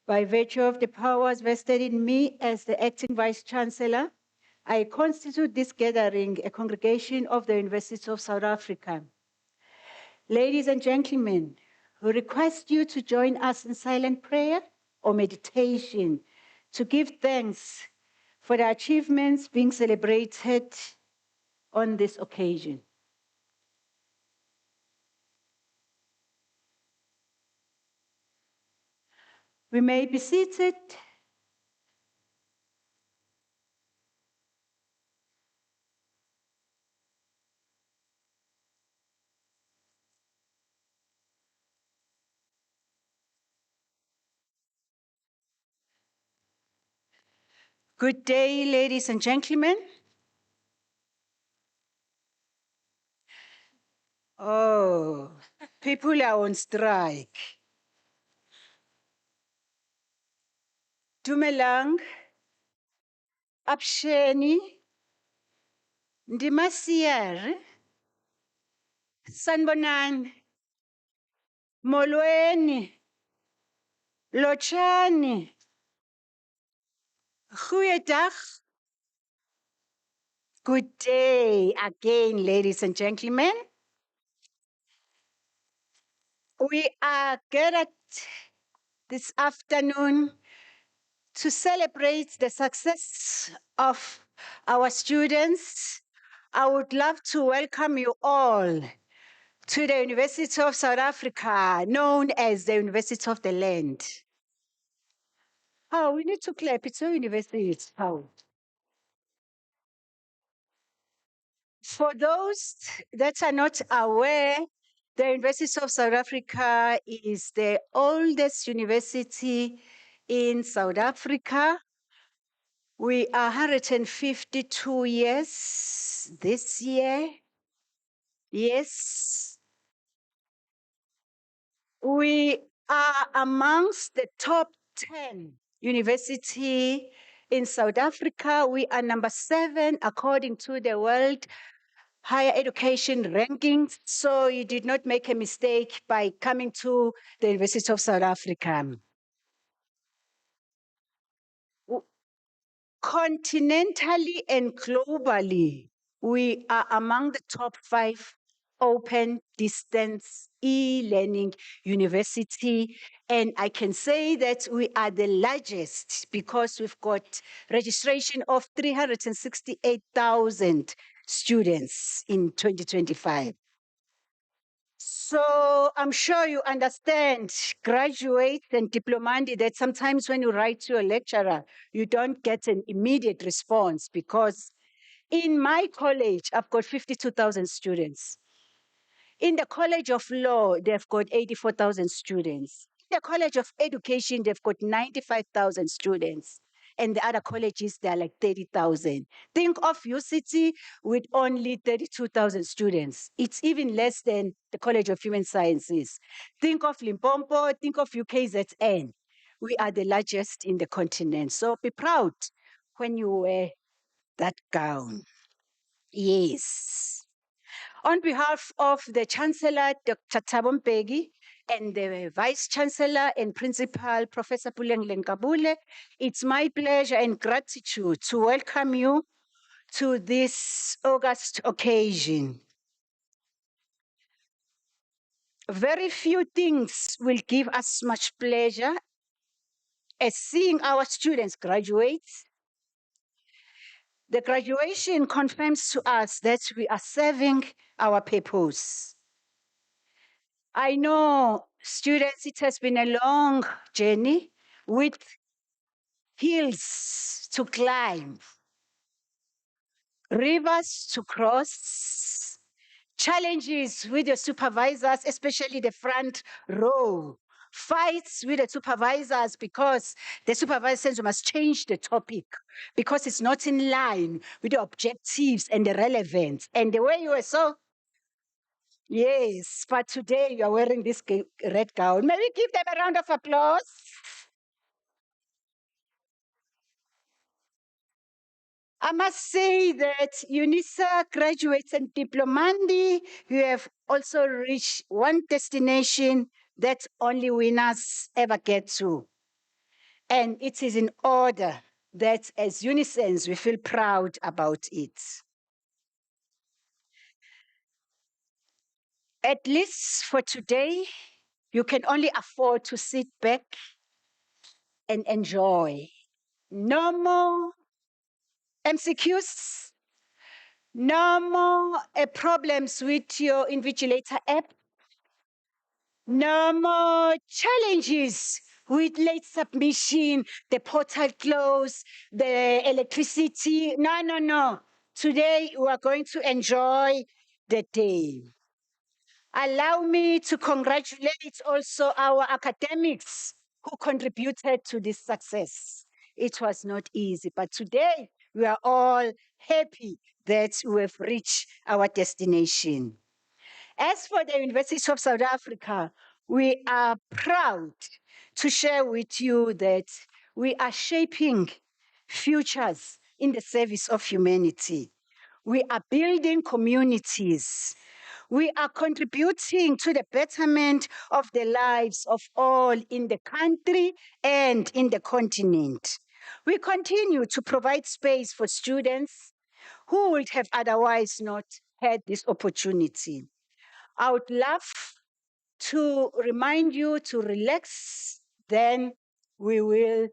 By virtue of the powers vested in me as the acting Vice-Chancellor, I constitute this gathering a congregation of the University of South Africa. Ladies and gentlemen, we request you to join us in silent prayer or meditation to give thanks for the achievements being celebrated on this occasion. We may be seated. Good day, ladies and gentlemen. Oh, people are on strike. Dumelang, Apsheni, Ndimasiere, Sanbonan, Molweni, Lochani, Goeiedag. Good day again, ladies and gentlemen. We are gathered this afternoon to celebrate the success of our students. I would love to welcome you all to the University of South Africa, known as the University of the Land. Oh, we need to clap. It's a university. How? For those that are not aware, the University of South Africa is the oldest university in South Africa. We are 152 years this year. Yes. We are amongst the top 10 university in South Africa. We are number 7 according to the World Higher Education rankings. So you did not make a mistake by coming to the University of South Africa. Continentally and globally, we are among the top 5 open distance e-learning university. And I can say that we are the largest because we've got registration of 368,000 students in 2025. So I'm sure you understand, graduates and diplomandi, that sometimes when you write to a lecturer, you don't get an immediate response because in my college, I've got 52,000 students. In the College of Law, they've got 84,000 students. In the College of Education, they've got 95,000 students. And the other colleges, they're like 30,000. Think of UCT with only 32,000 students. It's even less than the College of Human Sciences. Think of Limpopo, think of UKZN. We are the largest in the continent. So be proud when you wear that gown. Yes. On behalf of the Chancellor, Dr. Thabo Mbeki, and the Vice Chancellor and Principal, Professor Puleng Lenkabule, it's my pleasure and gratitude to welcome you to this August occasion. Very few things will give us much pleasure as seeing our students graduate. The graduation confirms to us that we are serving our purpose. I know, students, it has been a long journey with hills to climb, rivers to cross, challenges with the supervisors, especially the front row, fights with the supervisors because the supervisor says you must change the topic because it's not in line with the objectives and the relevance. And the way you were so, yes, but today you are wearing this red gown. May we give them a round of applause? I must say that UNISA graduates and diplomandi, you have also reached one destination that only winners ever get to. and it is in order that as Unisens we feel proud about it. At least for today, you can only afford to sit back and enjoy. No more MCQs, no more problems with your invigilator app, no more challenges with late submission, the portal close, the electricity. No, no, no. Today we are going to enjoy the day. Allow me to congratulate also our academics who contributed to this success. It was not easy, but today we are all happy that we have reached our destination. As for the University of South Africa, we are proud to share with you that we are shaping futures in the service of humanity. We are building communities. We are contributing to the betterment of the lives of all in the country and in the continent. We continue to provide space for students who would have otherwise not had this opportunity. I would love to remind you to relax, then we will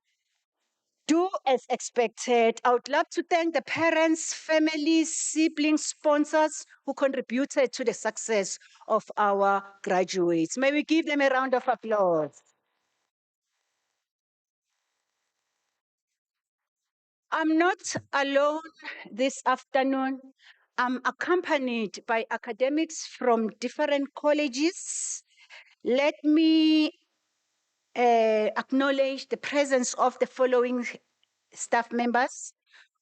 do as expected. I would love to thank the parents, families, siblings, sponsors who contributed to the success of our graduates. May we give them a round of applause. I'm not alone this afternoon. I'm accompanied by academics from different colleges. Let me acknowledge the presence of the following staff members.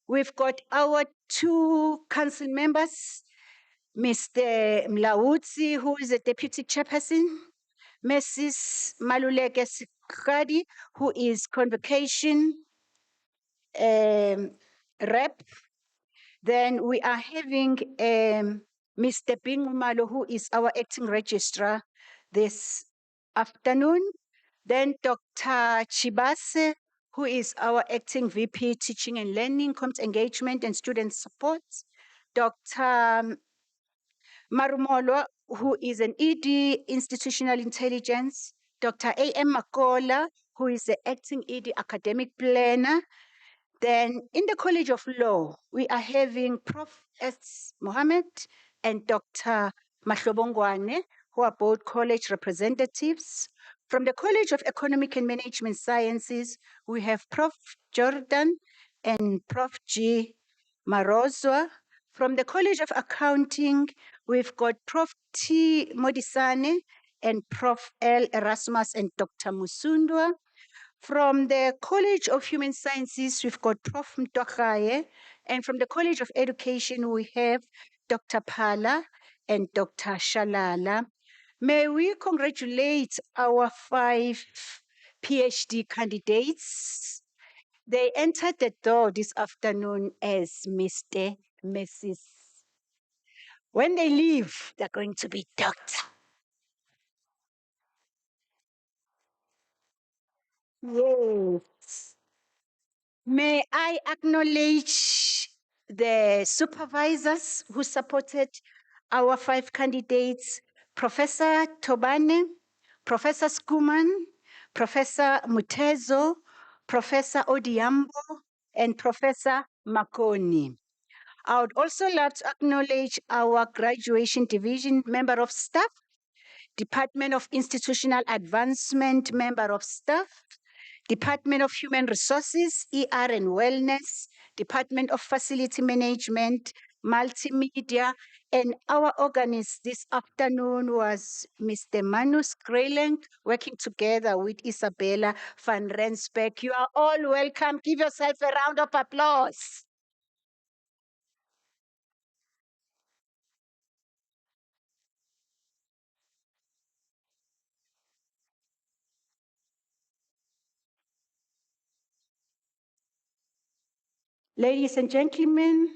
We've got our 2 council members, Mr. Mlaudzi, who is a deputy chairperson, Mrs. Maluleke Sikadi, who is convocation rep. Then we are having Mr. Bingumalo, who is our acting registrar this afternoon. Then Dr. Chibase, who is our acting VP, Teaching and Learning, Community Engagement and Student Support. Dr. Marumolo, who is an ED, Institutional Intelligence. Dr. A.M. Makola, who is the acting ED Academic Planner. Then in the College of Law, we are having Prof. S. Mohammed and Dr. Mahlobongwane, who are both college representatives. From the College of Economic and Management Sciences, we have Prof. Jordan and Prof. G. Marozwa. From the College of Accounting, we've got Prof. T. Modisane and Prof. L. Erasmus and Dr. Musundwa. From the College of Human Sciences, we've got Prof. Mtokaye, and from the College of Education, we have Dr. Phala and Dr. Shalala. May we congratulate our 5 PhD candidates. They entered the door this afternoon as Mr. Mrs. When they leave, they're going to be doctor. Yes. May I acknowledge the supervisors who supported our 5 candidates, Professor Tobane, Professor Skuman, Professor Mutezo, Professor Odiambo, and Professor Makoni. I would also love to acknowledge our graduation division member of staff, Department of Institutional Advancement member of staff, Department of Human Resources, ER and Wellness, Department of Facility Management, Multimedia, and our organist this afternoon was Mr. Manus Greyling, working together with Isabella van Rensbeck. You are all welcome. Give yourself a round of applause. Ladies and gentlemen,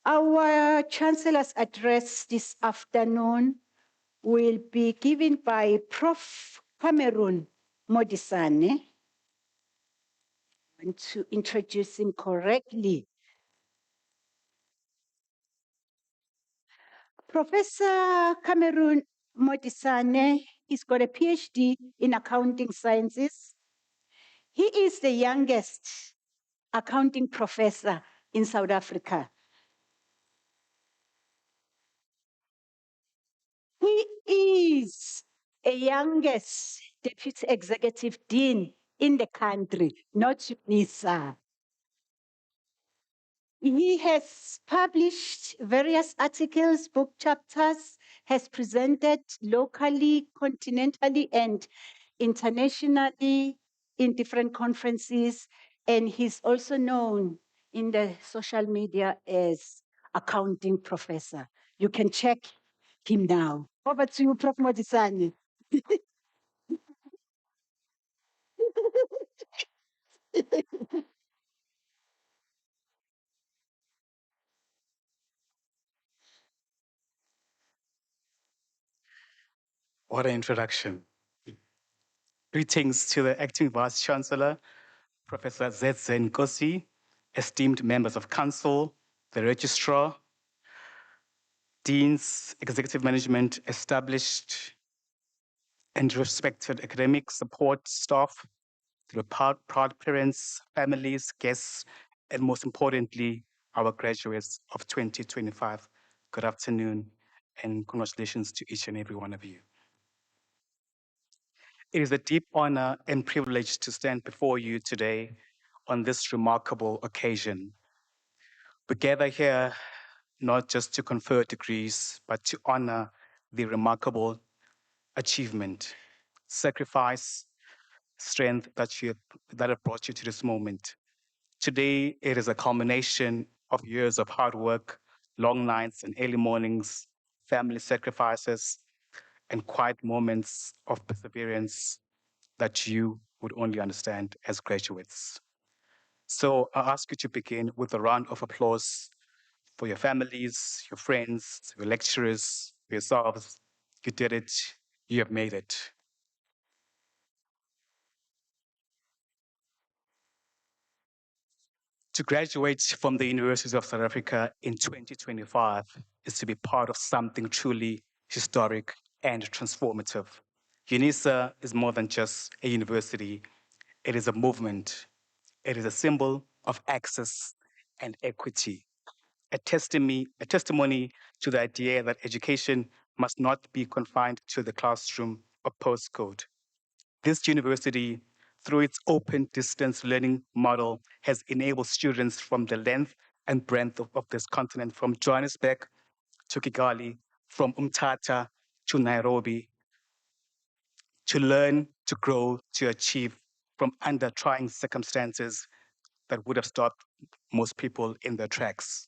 our Chancellor's address this afternoon will be given by Prof. Cameron Modisane. and to introduce him correctly. Professor Cameron Motisane, he's got a PhD in accounting sciences. He is the youngest accounting professor in South Africa. He is a youngest deputy executive dean in the country, not UNISA. He has published various articles, book chapters, has presented locally, continentally, and internationally in different conferences. And he's also known in the social media as accounting professor. You can check him now. Over to you, Prof. Modisani. What an introduction. Greetings to the Acting Vice Chancellor, Professor Zedze Nkosi, esteemed members of Council, the Registrar, Deans, Executive Management, established and respected academic support staff, the proud parents, families, guests, and most importantly, our graduates of 2025. Good afternoon and congratulations to each and every one of you. It is a deep honor and privilege to stand before you today on this remarkable occasion. We gather here not just to confer degrees, but to honor the remarkable achievement, sacrifice, strength that have brought you to this moment. Today, it is a culmination of years of hard work, long nights and early mornings, family sacrifices, and quiet moments of perseverance that you would only understand as graduates. So I ask you to begin with a round of applause for your families, your friends, your lecturers, yourselves. You did it. You have made it. To graduate from the University of South Africa in 2025 is to be part of something truly historic and transformative. UNISA is more than just a university, it is a movement. It is a symbol of access and equity, a testimony to the idea that education must not be confined to the classroom or postcode. This university, through its open distance learning model, has enabled students from the length and breadth of this continent, from Johannesburg to Kigali, from Umtata to Nairobi, to learn, to grow, to achieve from under trying circumstances that would have stopped most people in their tracks.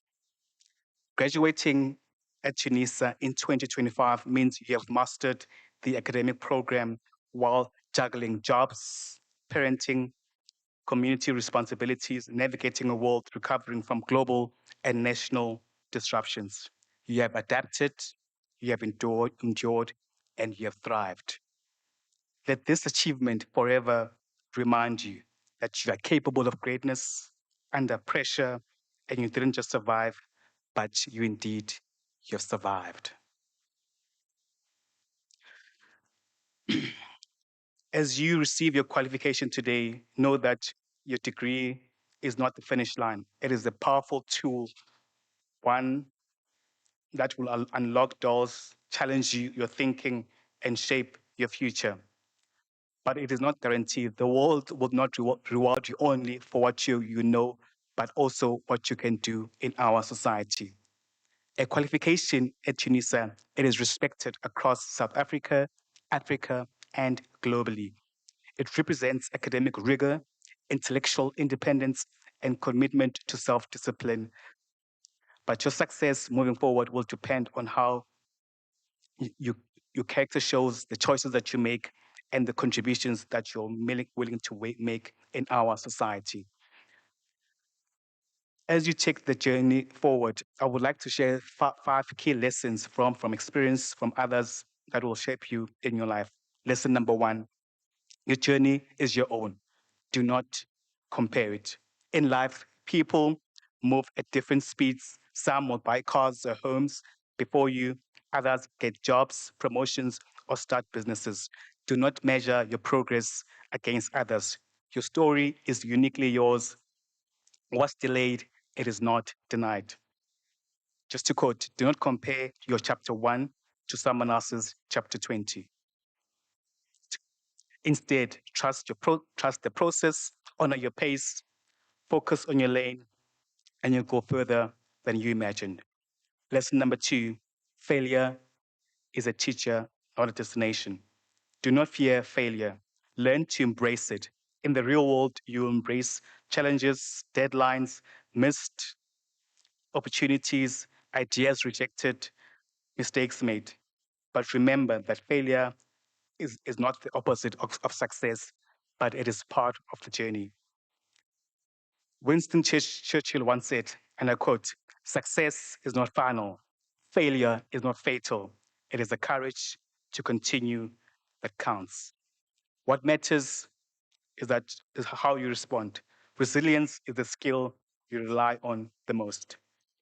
Graduating at UNISA in 2025 means you have mastered the academic program while juggling jobs, parenting, community responsibilities, navigating a world recovering from global and national disruptions. You have adapted, you have endured, and you have thrived. Let this achievement forever remind you that you are capable of greatness under pressure, and you didn't just survive, but you've survived. As you receive your qualification today, know that your degree is not the finish line. It is a powerful tool, one that will unlock doors, challenge your thinking, and shape your future. But it is not guaranteed. The world will not reward you only for what you know, but also what you can do in our society. A qualification at UNISA, it is respected across South Africa, Africa, and globally. It represents academic rigor, intellectual independence, and commitment to self-discipline. But your success moving forward will depend on how you, your character shows, the choices that you make, and the contributions that you're willing to make in our society. As you take the journey forward, I would like to share five key lessons from experience from others that will shape you in your life. Lesson number one, your journey is your own. Do not compare it. In life, people move at different speeds. Some will buy cars or homes before you, others get jobs, promotions, or start businesses. Do not measure your progress against others. Your story is uniquely yours. What's delayed, it is not denied. Just to quote, do not compare your chapter 1 to someone else's chapter 20. Instead, trust the process, honor your pace, focus on your lane, and you'll go further than you imagined. Lesson number 2, failure is a teacher, not a destination. Do not fear failure. Learn to embrace it. In the real world, you embrace challenges, deadlines, missed opportunities, ideas rejected, mistakes made. But remember that failure is not the opposite of success, but it is part of the journey. Winston Churchill once said, and I quote, success is not final, failure is not fatal. It is the courage to continue that counts. What matters is how you respond. Resilience is the skill you rely on the most.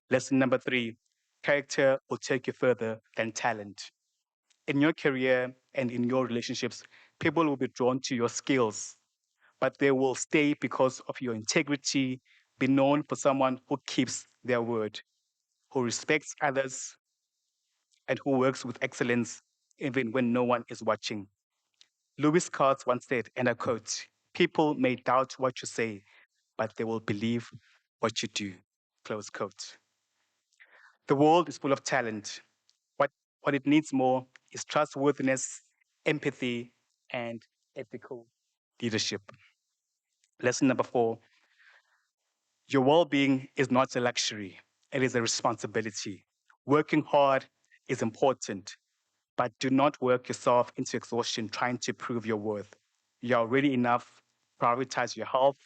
Lesson number 3, character will take you further than talent. In your career and in your relationships, people will be drawn to your skills, but they will stay because of your integrity. Be known for someone who keeps their word, who respects others, and who works with excellence even when no one is watching. Lewis Carroll once said, and I quote, people may doubt what you say, but they will believe what you do. Close quote. The world is full of talent. What, what it needs more is trustworthiness, empathy, and ethical leadership. Lesson number 4, your well being is not a luxury, it is a responsibility. Working hard is important, but do not work yourself into exhaustion trying to prove your worth. You're already enough. Prioritize your health,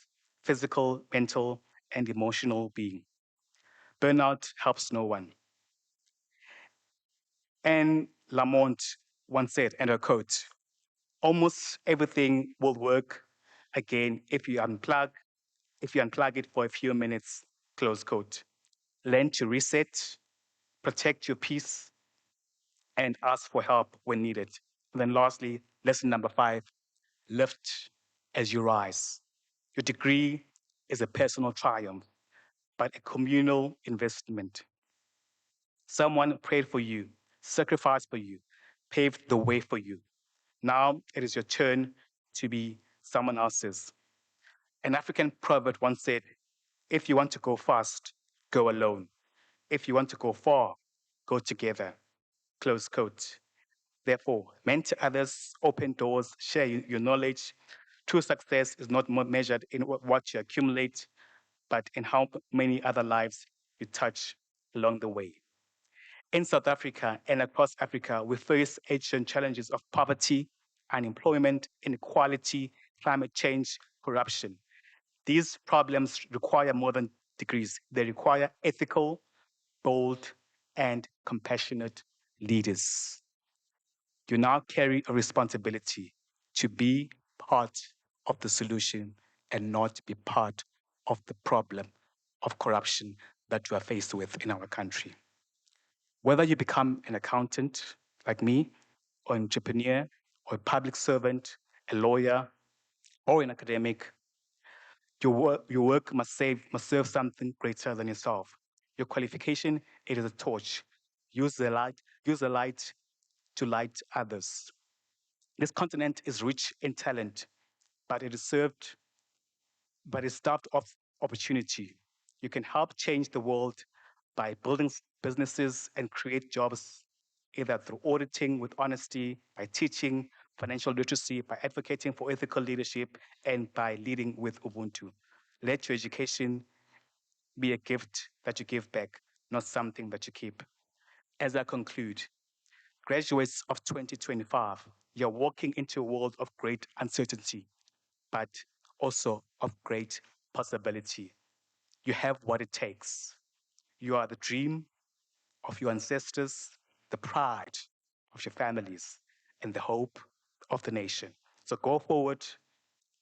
physical, mental, and emotional being. Burnout helps no one. And Lamont once said, and I quote, almost everything will work again if you unplug it for a few minutes, close quote. Learn to reset, protect your peace, and ask for help when needed. And then lastly, lesson number 5, lift as you rise. Your degree is a personal triumph, but a communal investment. Someone prayed for you, sacrificed for you, paved the way for you. Now it is your turn to be someone else's. An African proverb once said, if you want to go fast, go alone. If you want to go far, go together. Close quote. Therefore, mentor others, open doors, share your knowledge. True success is not measured in what you accumulate, but in how many other lives you touch along the way. In South Africa and across Africa, we face ancient challenges of poverty, unemployment, inequality, climate change, corruption. These problems require more than degrees. They require ethical, bold, and compassionate leaders. You now carry a responsibility to be part of the solution and not be part of the problem of corruption that you are faced with in our country. Whether you become an accountant like me, or an entrepreneur, or a public servant, a lawyer, or an academic, your work must serve something greater than yourself. Your qualification, it is a torch. Use the light to light others. This continent is rich in talent, but it is served, but it's starved of opportunity. You can help change the world by building businesses and create jobs, either through auditing with honesty, by teaching financial literacy, by advocating for ethical leadership, and by leading with Ubuntu. Let your education be a gift that you give back, not something that you keep. As I conclude, graduates of 2025, you're walking into a world of great uncertainty, but also of great possibility. You have what it takes. You are the dream of your ancestors, the pride of your families, and the hope of the nation. So go forward,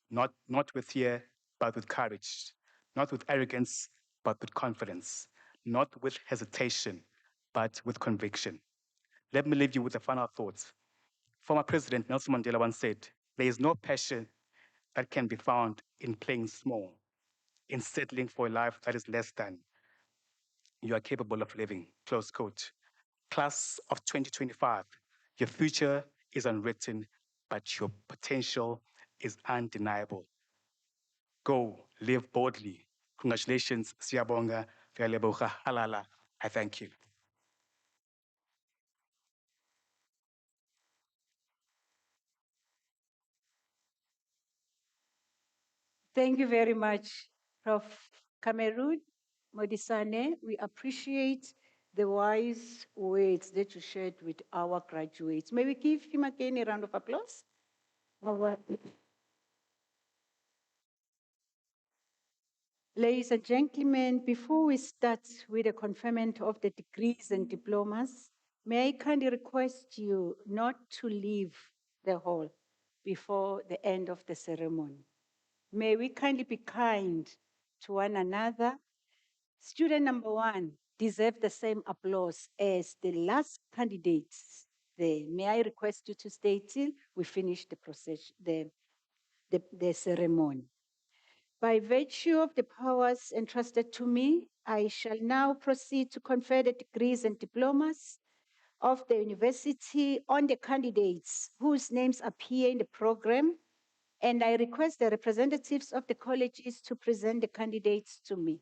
not with fear, but with courage, not with arrogance, but with confidence, not with hesitation, but with conviction. Let me leave you with a final thought. Former President Nelson Mandela once said, "There is no passion that can be found in playing small, in settling for a life that is less than you are capable of living." Close quote. Class of 2025, your future is unwritten, but your potential is undeniable. Go, live boldly. Congratulations, Siyabonga, Vyaleboga, Halala. I thank you. Thank you very much, Prof. Cameroon Modisane. We appreciate the wise words that you shared with our graduates. May we give him again a round of applause? Ladies and gentlemen, before we start with the conferment of the degrees and diplomas, may I kindly request you not to leave the hall before the end of the ceremony. May we kindly be kind to one another. Student number one deserves the same applause as the last candidates there. May I request you to stay till we finish the procession, the ceremony. By virtue of the powers entrusted to me, I shall now proceed to confer the degrees and diplomas of the university on the candidates whose names appear in the program, and I request the representatives of the colleges to present the candidates to me.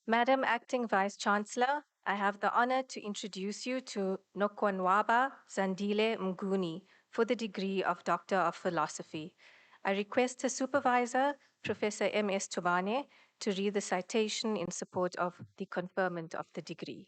Madam Acting Vice Chancellor, I have the honor to introduce you to Nokwanwaba Zandile Mguni for the degree of Doctor of Philosophy. I request her supervisor, Professor M.S. Tobane, to read the citation in support of the conferment of the degree.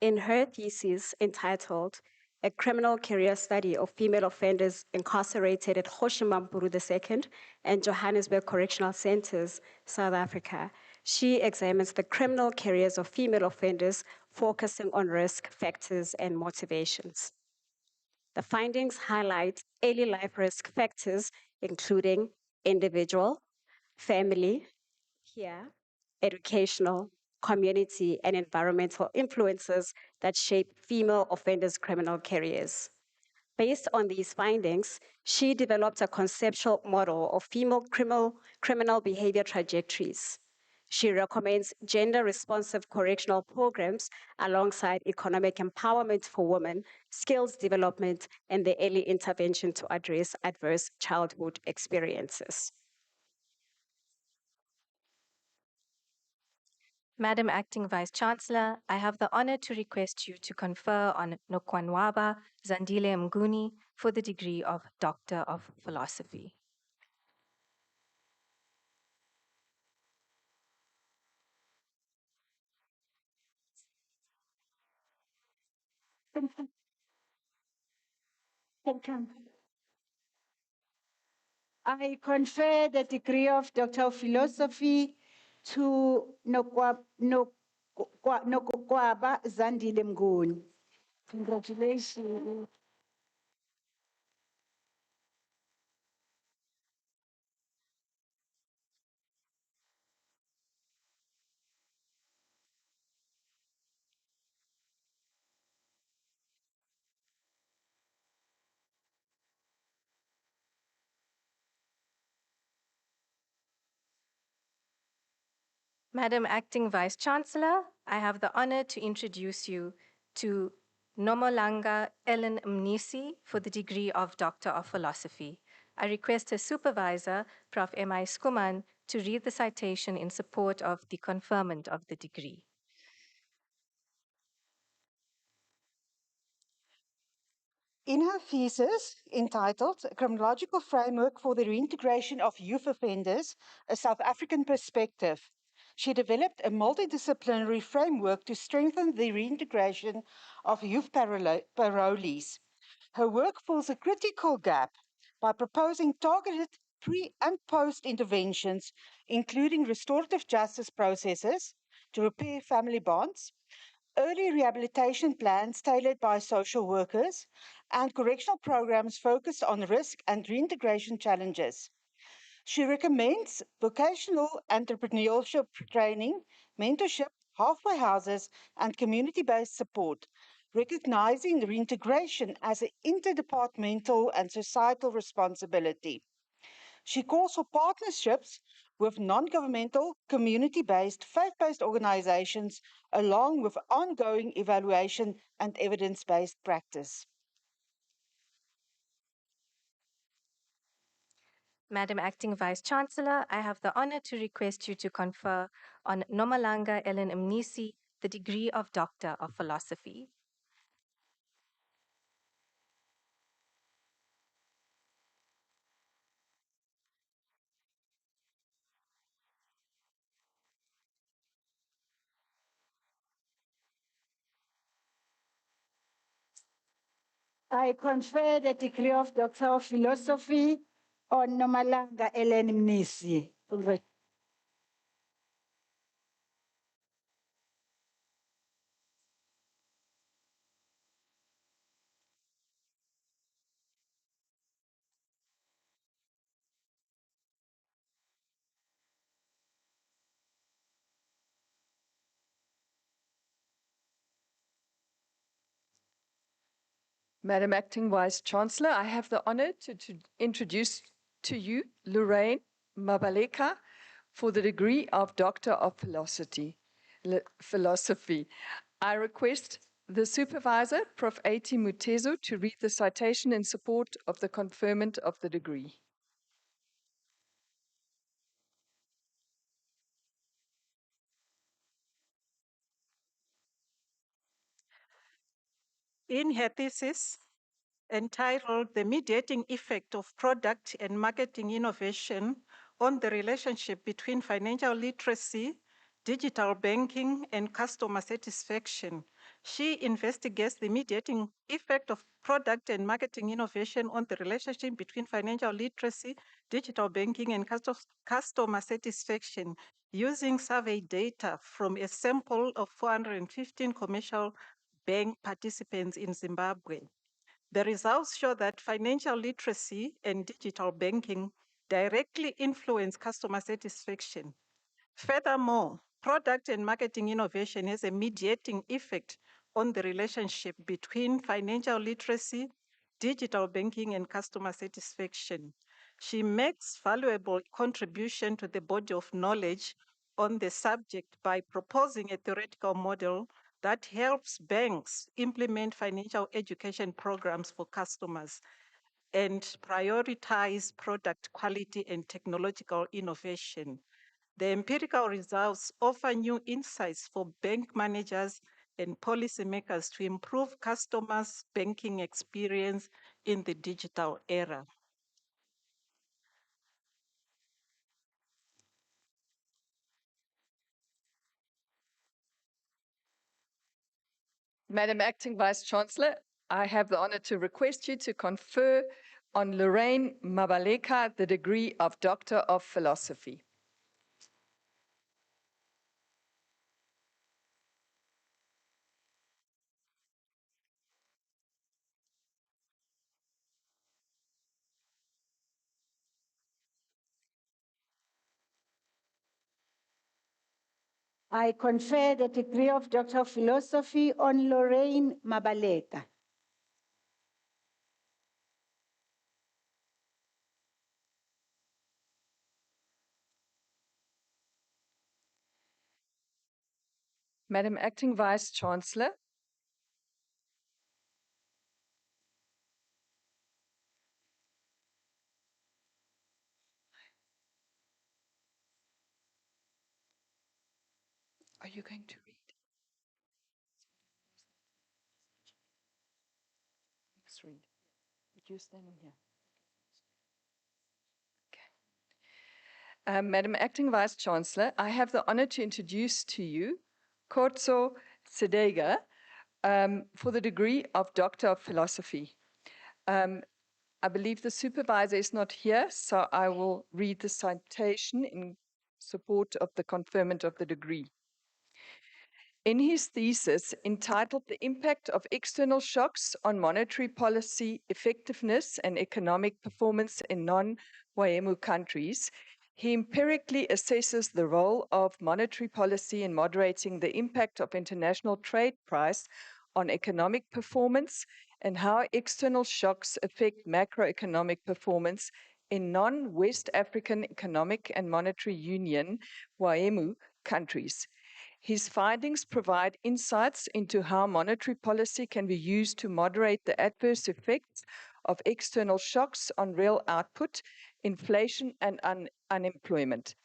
In her thesis entitled A Criminal Career Study of Female Offenders Incarcerated at Hoshimampuru II and Johannesburg Correctional Centers, South Africa, she examines the criminal careers of female offenders, focusing on risk factors and motivations. The findings highlight early life risk factors, including individual, family, peer, educational, community, and environmental influences that shape female offenders' criminal careers. Based on these findings, she developed a conceptual model of female criminal behavior trajectories. She recommends gender-responsive correctional programs alongside economic empowerment for women, skills development, and the early intervention to address adverse childhood experiences. Madam Acting Vice Chancellor, I have the honor to request you to confer on Nokwanwaba Zandile Mguni for the degree of Doctor of Philosophy. I confer the degree of Doctor of Philosophy to Nokwaba Zandile Mnguni. Congratulations. Madam Acting Vice Chancellor, I have the honor to introduce you to Nomolanga Ellen Mnisi for the degree of Doctor of Philosophy. I request her supervisor, Prof. M.I. Skuman, to read the citation in support of the conferment of the degree. In her thesis entitled A Criminological Framework for the Reintegration of Youth Offenders, a South African Perspective, she developed a multidisciplinary framework to strengthen the reintegration of youth parolees. Her work fills a critical gap by proposing targeted pre- and post-interventions, including restorative justice processes to repair family bonds, early rehabilitation plans tailored by social workers, and correctional programs focused on risk and reintegration challenges. She recommends vocational entrepreneurship training, mentorship, halfway houses, and community-based support, recognizing reintegration as an interdepartmental and societal responsibility. She calls for partnerships with non-governmental, community-based, faith-based organizations, along with ongoing evaluation and evidence-based practice. Madam Acting Vice-Chancellor, I have the honor to request you to confer on Nomalanga Ellen Mnisi the degree of Doctor of Philosophy. I confer the degree of Doctor of Philosophy on Nomalanga Ellen Mnisi. Madam Acting Vice-Chancellor, I have the honor to introduce to you Lorraine Mabaleka for the degree of Doctor of Philosophy. I request the Supervisor, Prof. A.T. Mutezo, to read the citation in support of the conferment of the degree. In her thesis entitled The Mediating Effect of Product and Marketing Innovation on the Relationship between Financial Literacy, Digital Banking, and Customer Satisfaction, she investigates the mediating effect of product and marketing innovation on the relationship between financial literacy, digital banking, and customer satisfaction using survey data from a sample of 415 commercial bank participants in Zimbabwe. The results show that financial literacy and digital banking directly influence customer satisfaction. Furthermore, product and marketing innovation has a mediating effect on the relationship between financial literacy, digital banking, and customer satisfaction. She makes valuable contribution to the body of knowledge on the subject by proposing a theoretical model that helps banks implement financial education programs for customers and prioritize product quality and technological innovation. The empirical results offer new insights for bank managers and policymakers to improve customers' banking experience in the digital era. Madam Acting Vice-Chancellor, I have the honor to request you to confer on Lorraine Mabaleka the degree of Doctor of Philosophy. I confer the degree of Doctor of Philosophy on Lorraine Mabaleka. Madam Acting Vice-Chancellor, are you going to read? Let's read. You're standing here. Madam Acting Vice-Chancellor, I have the honor to introduce to you Kotso Sedega for the degree of Doctor of Philosophy. I believe the supervisor is not here, so I will read the citation in support of the conferment of the degree. In his thesis entitled The Impact of External Shocks on Monetary Policy Effectiveness and Economic Performance in Non-WAEMU Countries, he empirically assesses the role of monetary policy in moderating the impact of international trade price on economic performance and how external shocks affect macroeconomic performance in non-West African Economic and Monetary Union, WAEMU, countries. His findings provide insights into how monetary policy can be used to moderate the adverse effects of external shocks on real output, inflation, and unemployment.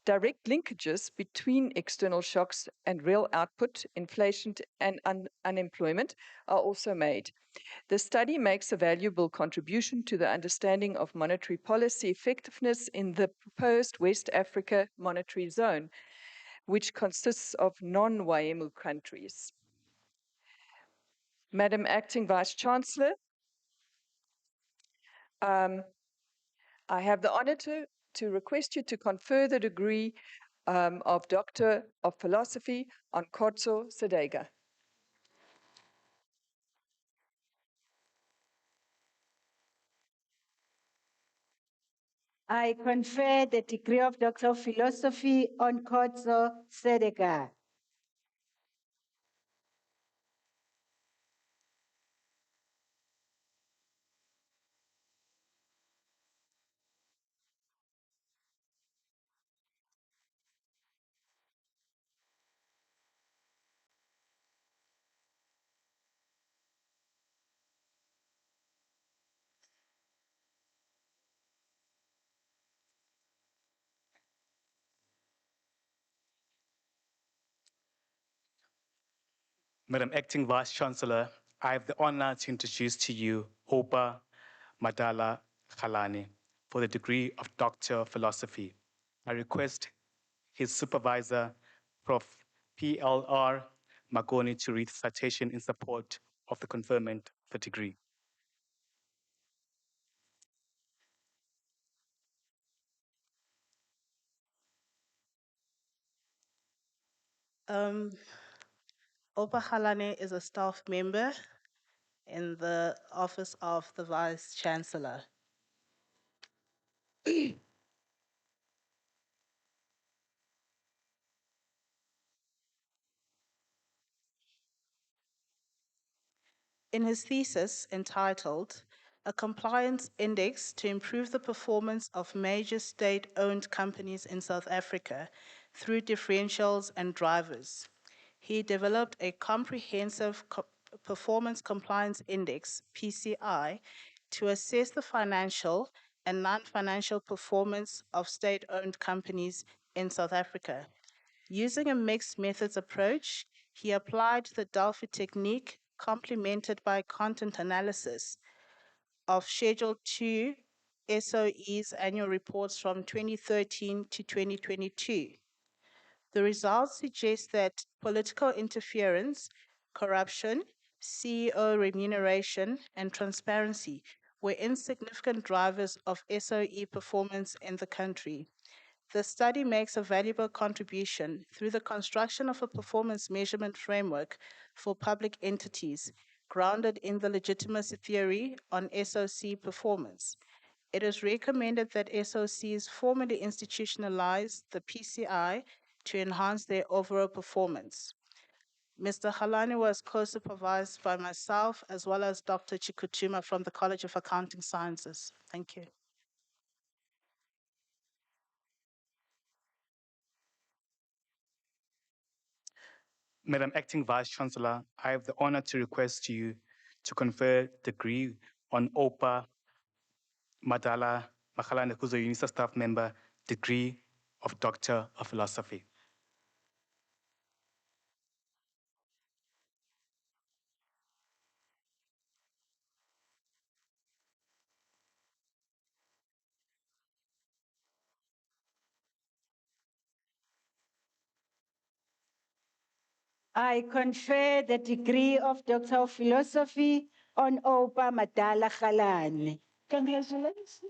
Direct linkages between external shocks and real output, inflation, and unemployment are also made. The study makes a valuable contribution to the understanding of monetary policy effectiveness in the proposed West Africa monetary zone, which consists of non-WAEMU countries. Madam Acting Vice Chancellor, I have the honor to request you to confer the degree of Doctor of Philosophy on Khotso Sedega. I confer the degree of Doctor of Philosophy on Khotso Sedega. Madam Acting Vice Chancellor, I have the honor to introduce to you Opa Madala Khalane for the degree of Doctor of Philosophy. I request his supervisor, Prof. PLR Magoni, to read the citation in support of the conferment of the degree. Opa Halane is a staff member in the Office of the Vice Chancellor. In his thesis entitled A Compliance Index to Improve the Performance of Major State-Owned Companies in South Africa Through Differentials and Drivers, he developed a comprehensive Performance Compliance Index, PCI, to assess the financial and non-financial performance of state-owned companies in South Africa. Using a mixed methods approach, he applied the Delphi technique complemented by content analysis of Schedule 2 SOE's annual reports from 2013 to 2022. The results suggest that political interference, corruption, CEO remuneration, and transparency were insignificant drivers of SOE performance in the country. The study makes a valuable contribution through the construction of a performance measurement framework for public entities grounded in the legitimacy theory on SOC performance. It is recommended that SOCs formally institutionalize the PCI to enhance their overall performance. Mr. Halani was co-supervised by myself as well as Dr. Chikutuma from the College of Accounting Sciences. Thank you. Madam Acting Vice Chancellor, I have the honor to request you to confer degree on Opa Madala Makhalane, who's a UNISA staff member, degree of Doctor of Philosophy. I confer the degree of Doctor of Philosophy on Opa Madala Khalane. Congratulations.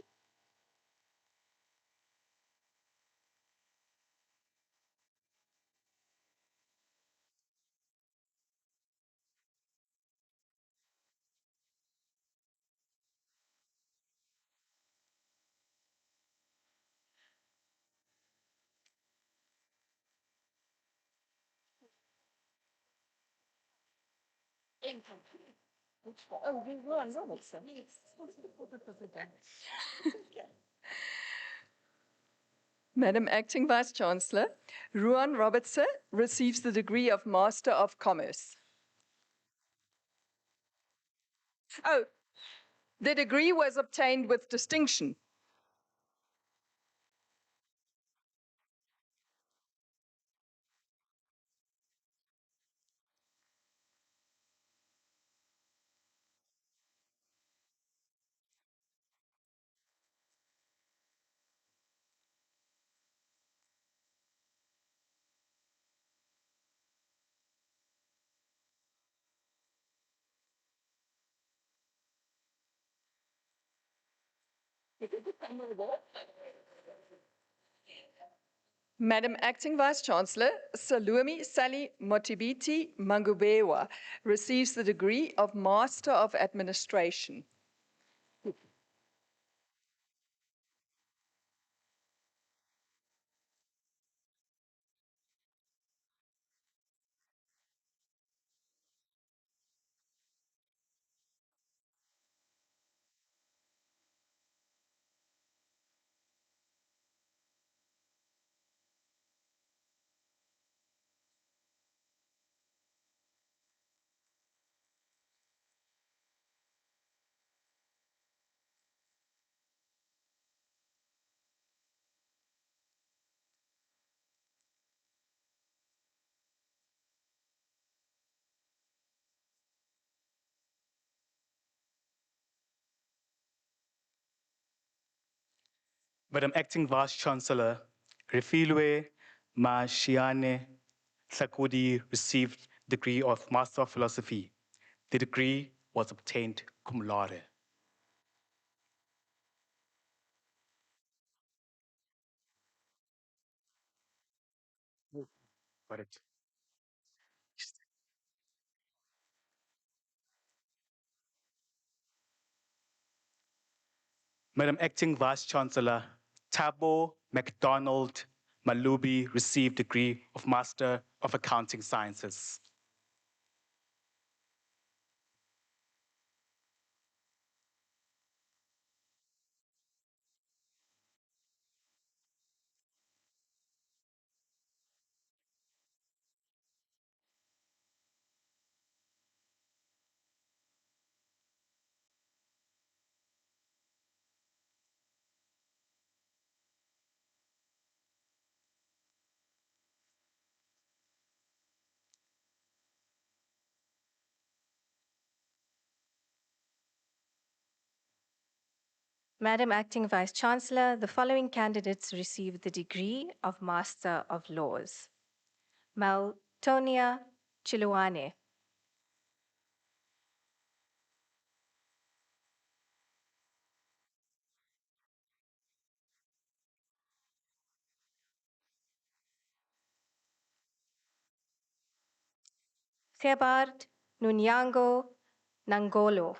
Madam Acting Vice Chancellor, Ruan Robertson receives the degree of Master of Commerce. Oh, the degree was obtained with distinction. Madam Acting Vice Chancellor, Salumi Sally Motibiti Mangubewa receives the degree of Master of Administration. Madam Acting Vice Chancellor, Refilwe Mashiane Sakudi received the degree of Master of Philosophy. The degree was obtained cum laude. Got it. Madam Acting Vice Chancellor, Tabo MacDonald Malubi received the degree of Master of Accounting Sciences. Madam Acting Vice Chancellor, the following candidates received the degree of Master of Laws. Maltonia Chiluane, Sebart Nunyango Nangolo,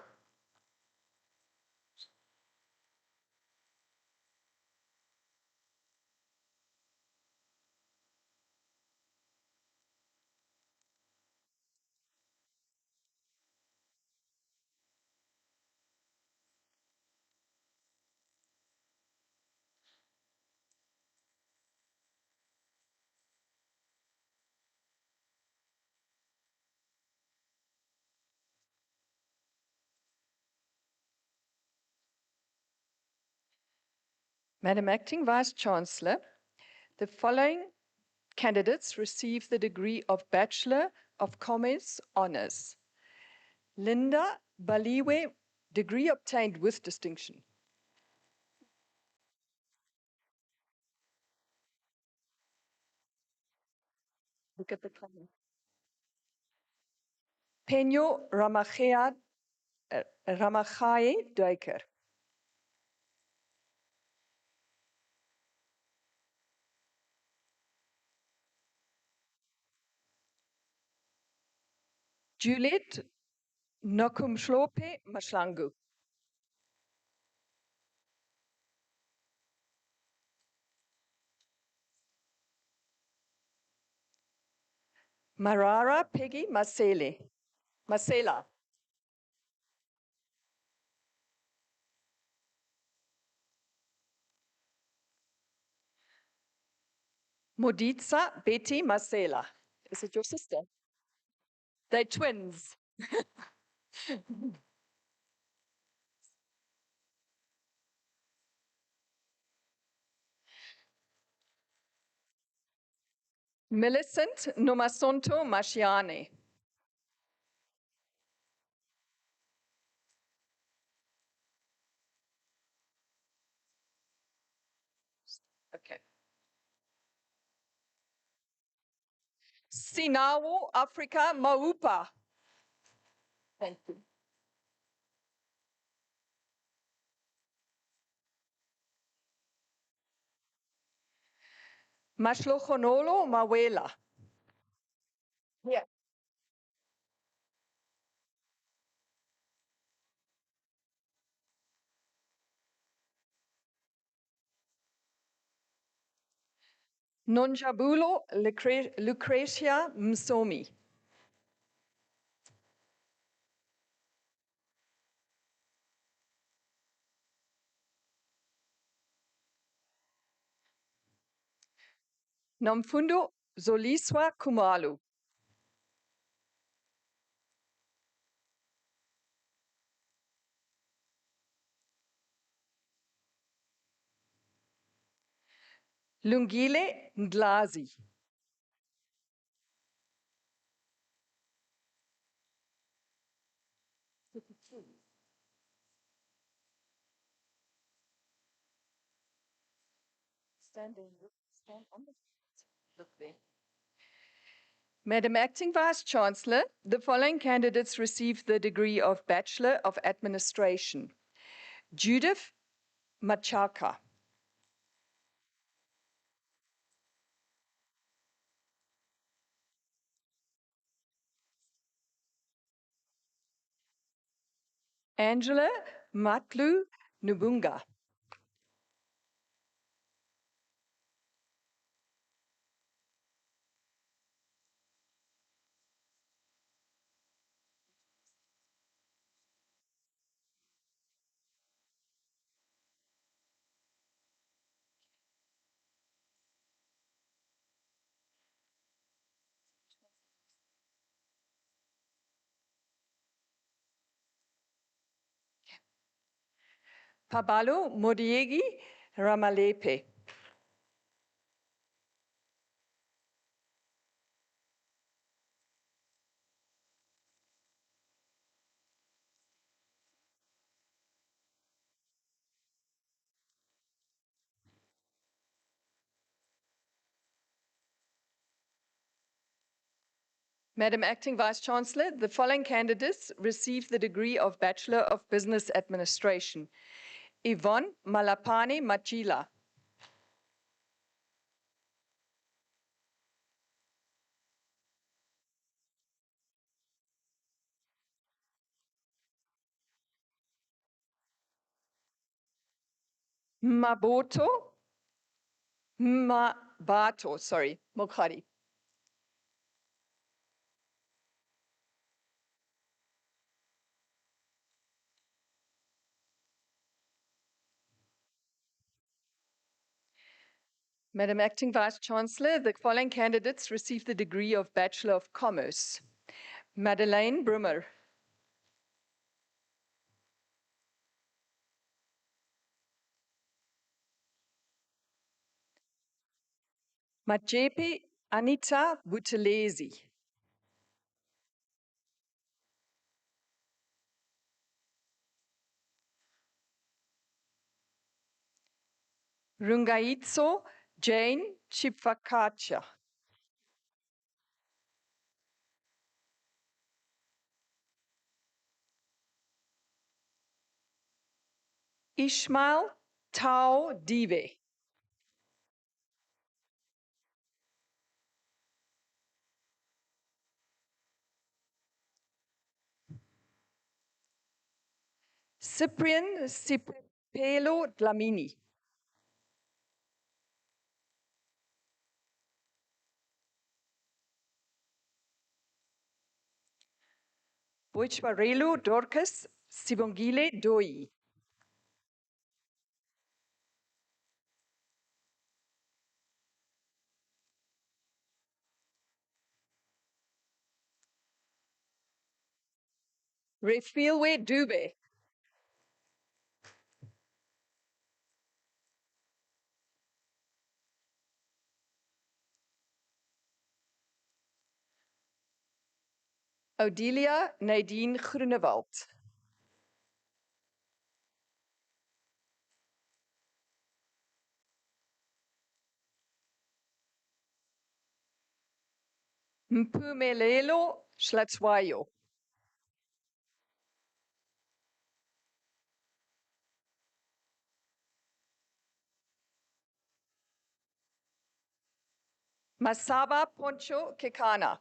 Madam Acting Vice Chancellor, the following candidates receive the degree of Bachelor of Commerce Honours. Linda Baliwe, degree obtained with distinction. Look at the comment. Peño Ramajea Ramachaye Duiker. Juliet Nokumshlope Mashlangu. Marara Peggy Masela. Moditsa Betty Masela. Is it your sister? They're twins. Millicent Nomasonto Mashiane. Okay. Sinawo Africa Maupa. Thank you. Mashlochonolo Mawela. Here. Nonjabulo Lucretia Msomi. Nomfundo Zoliswa Kumalu. Lungile Ndlazi. Stand on the look there. Madam Acting Vice Chancellor, the following candidates received the degree of Bachelor of Administration. Judith Machaka. Angela Matlu Nubunga. Pabalo Modiegi Ramalepe. Madam Acting Vice Chancellor, the following candidates received the degree of Bachelor of Business Administration. Yvonne Malapane Machila. Mabato, sorry, Mokhari. Madam Acting Vice Chancellor, the following candidates received the degree of Bachelor of Commerce. Madeleine Brummer. Majepe Anita Buthelezi. Rungaitso Jane Chipfakacha. Ishmael Tau Dive. Cyprian Sipelo Dlamini. Boichwarelu Dorcas Sibongile Doi. Refilwe Dube. Odelia Nadine Groenewald. Mpumelelo Schlatzwayo. Masaba Poncho Kekana.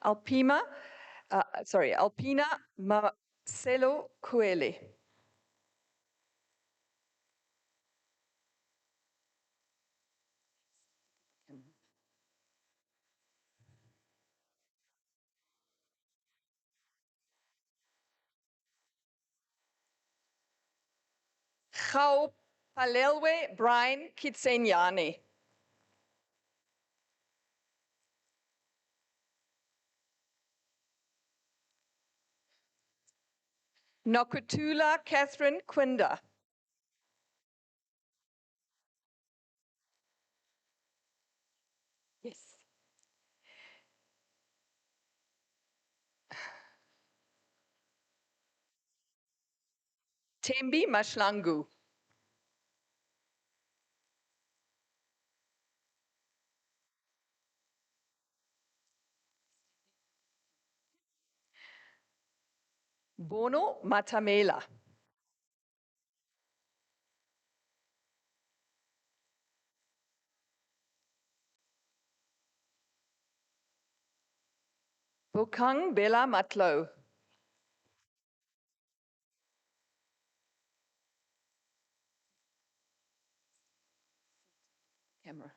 Alpina Marcelo Coele. Gau Palelwe Brian Kitsenyane. Nokutula Catherine Quinda. Yes. Tembi Mashlangu. Bono Matamela. Bokang Bella Matlo. Camera.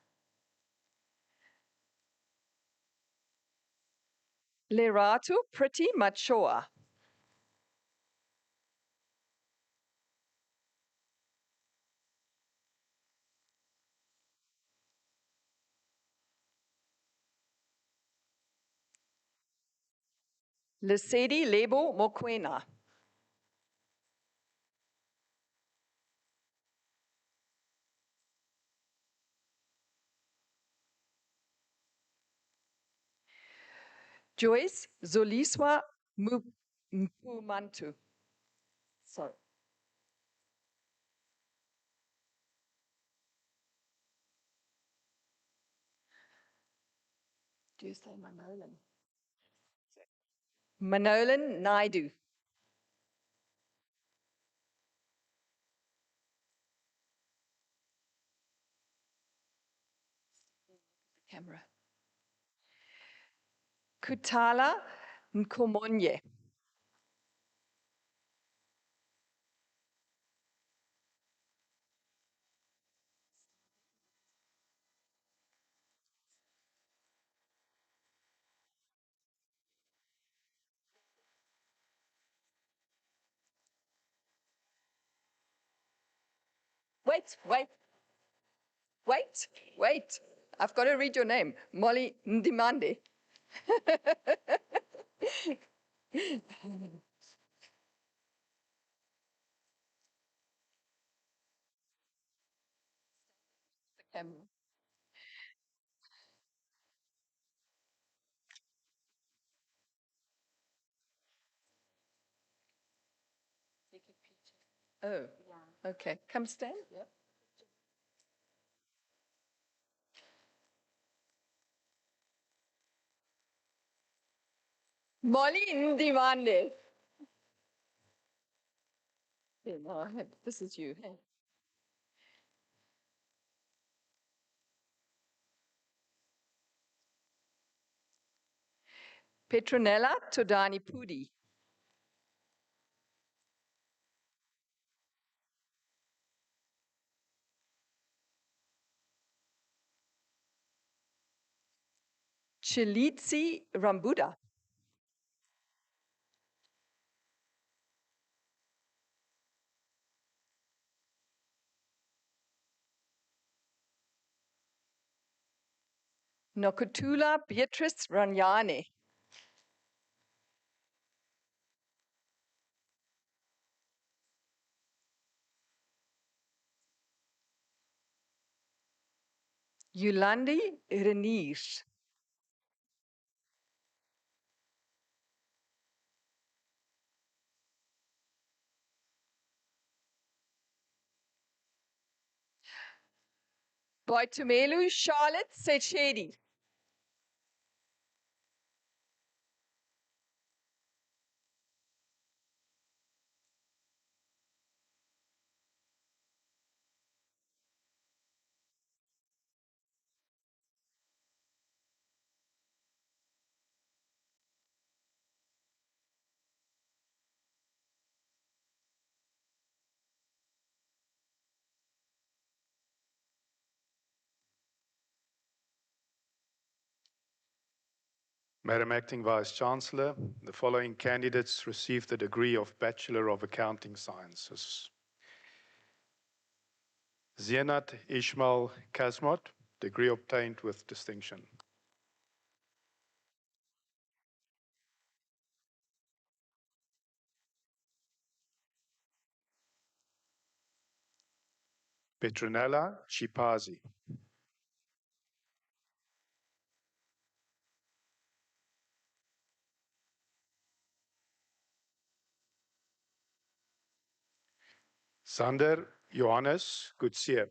Leratu Pretty Machoa. Lesedi Lebo Mokwena. Joyce Zoliswa Mpumantu. Sorry. Do you say Manolan? Manolan Naidu. Camera. Kutala Nkomonye. Wait. I've got to read your name. Molly Ndimande. Oh, okay. Come stand. Yep. Molly Indimande. This is you. Petronella Todani Pudi. Chilitsi Rambuda. Nokutula Beatrice Ranyane. Yulandi Renish. Boitumelu Charlotte Sechedi. Madam Acting Vice Chancellor, the following candidates received the degree of Bachelor of Accounting Sciences. Zienat Ishmael Kasmot, degree obtained with distinction. Petronella Chipazi. Sander Johannes Gutierrez.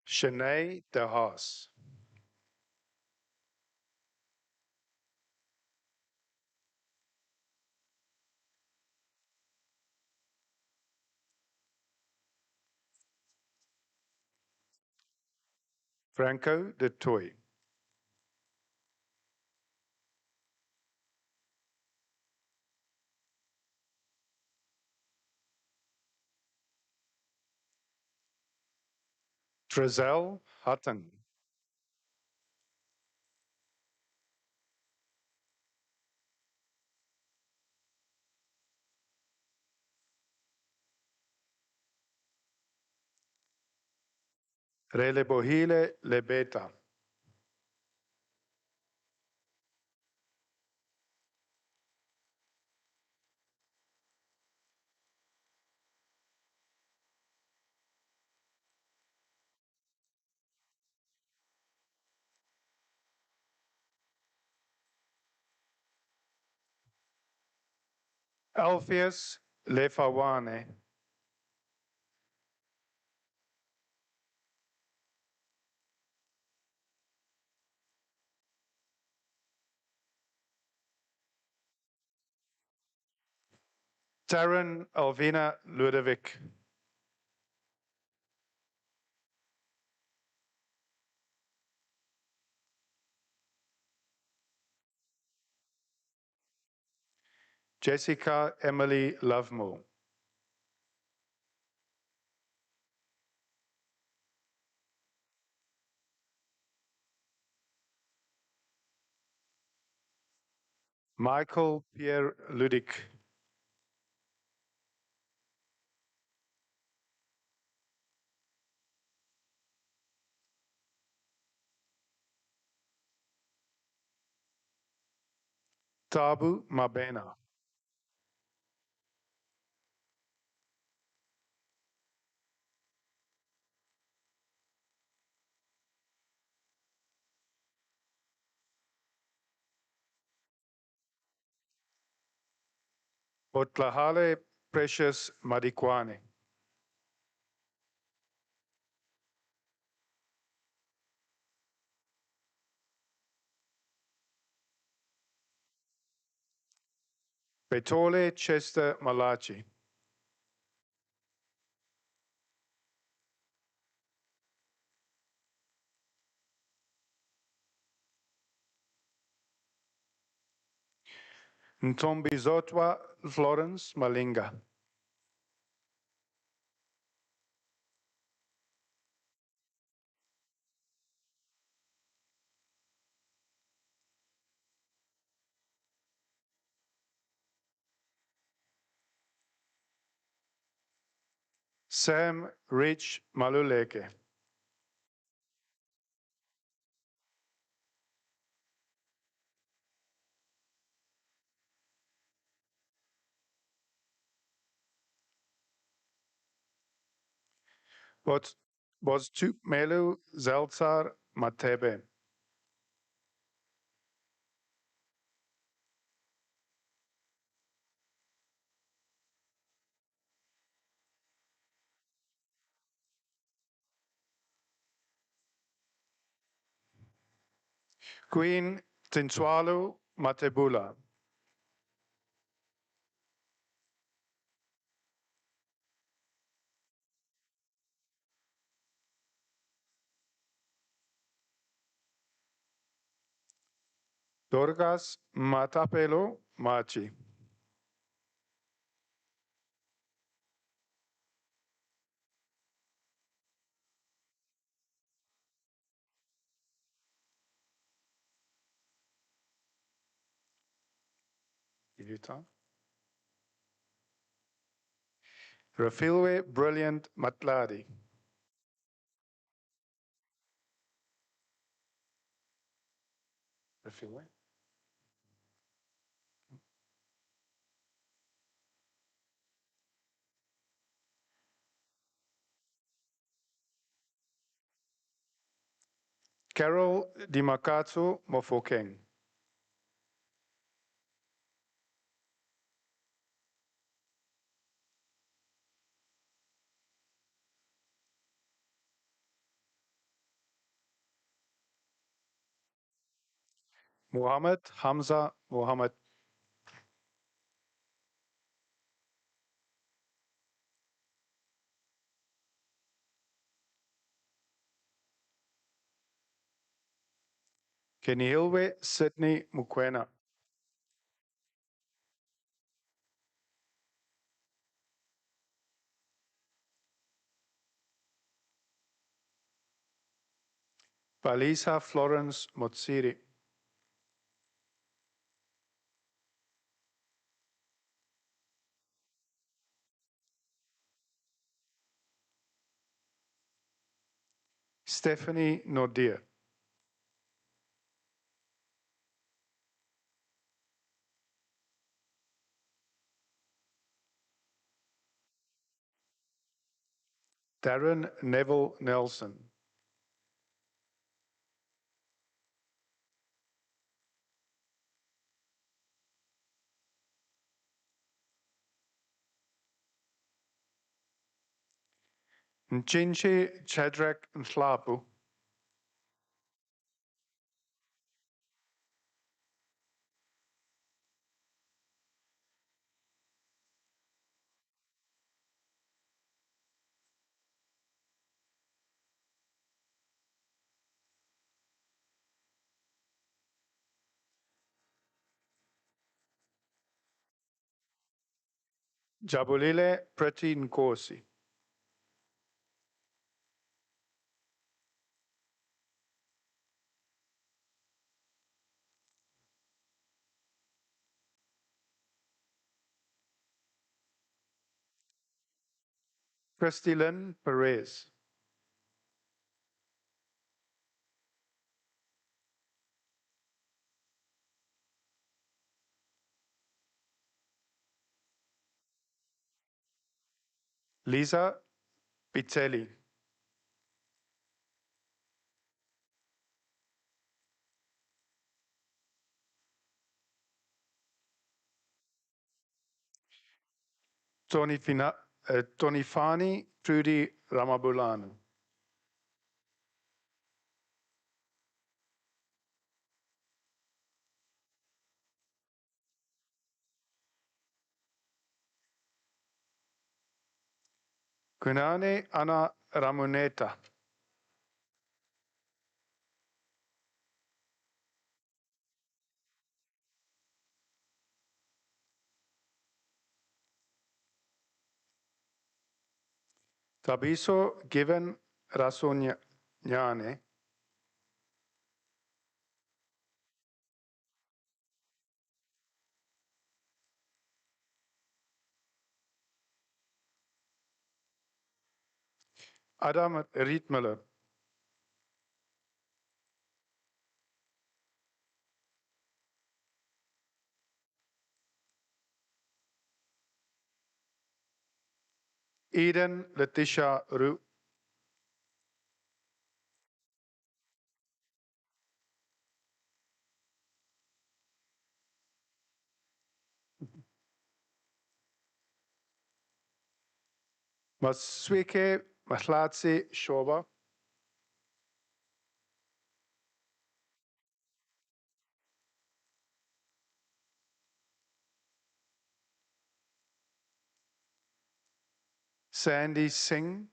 Shanae De Haas. Franco De Toy. Trezel Hutton. Relebohile Lebeta. Alpheus Lefawane. Taryn Alvina Ludovic. Jessica Emily Lovemore. Michael Pierre Ludic. Tabu Mabena. Otlahale Precious Madikwane. Betole Chester Malachi. Ntombizotwa Florence Malinga. Sam Rich Maluleke. Was tu Melu Zeltsar Matebe. Queen Tinswalu Matebula. Dorgas Matapelo Machi. Give you time. Rafilwe Brilliant Matladi. Rafilwe. Carol Dimakatsu Mofokeng. Muhammad Hamza Muhammad. Kenihilwe Sydney Mukwena. Valisa Florence Motsiri. Stephanie Nodir. Darren Neville Nelson. Nchinchi Chadrak Nhlapu. Jabulile Preti Nkosi. Christylyn Perez. Lisa Pitelli. Tonifani Trudy Ramabulana. Kunane Ana Ramuneta. Tabiso Given Rasonyane. Adam Rietmüller. Eden Letitia Ru. Maswike Mahlatsi Shoba. Sandy Singh.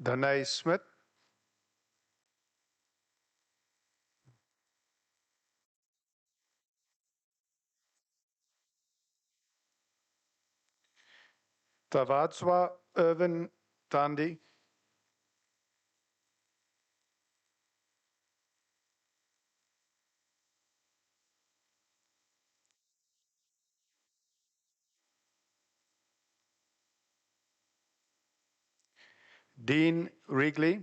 Danai Smith. Tavatswa Irvin Tandy. Dean Wrigley.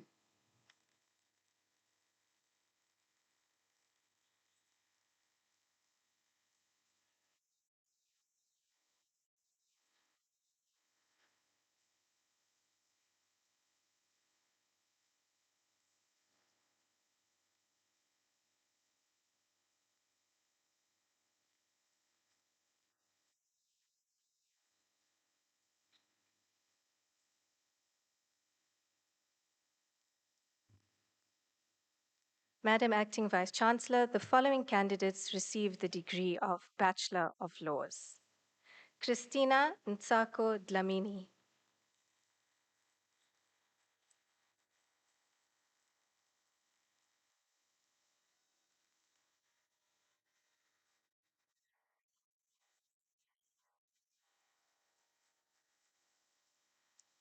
Madam Acting Vice Chancellor, the following candidates received the degree of Bachelor of Laws. Christina Ntsako Dlamini.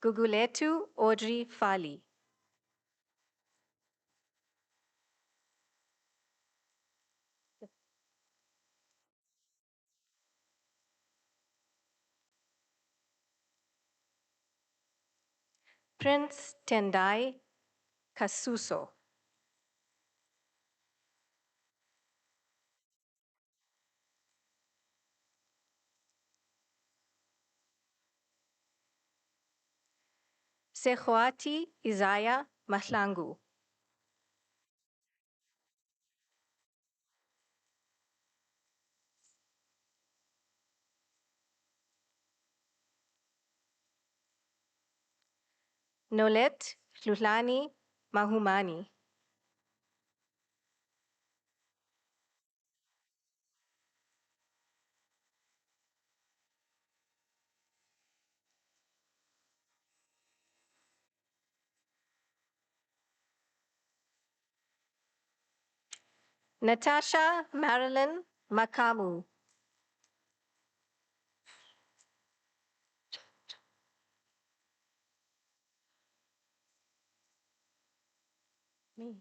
Guguletu Audrey Fali. Prince Tendai Kasuso. Sekhoati Isaiah Mahlangu. Nolet Luhlani Mahumani. Natasha Marilyn Makamu. Me.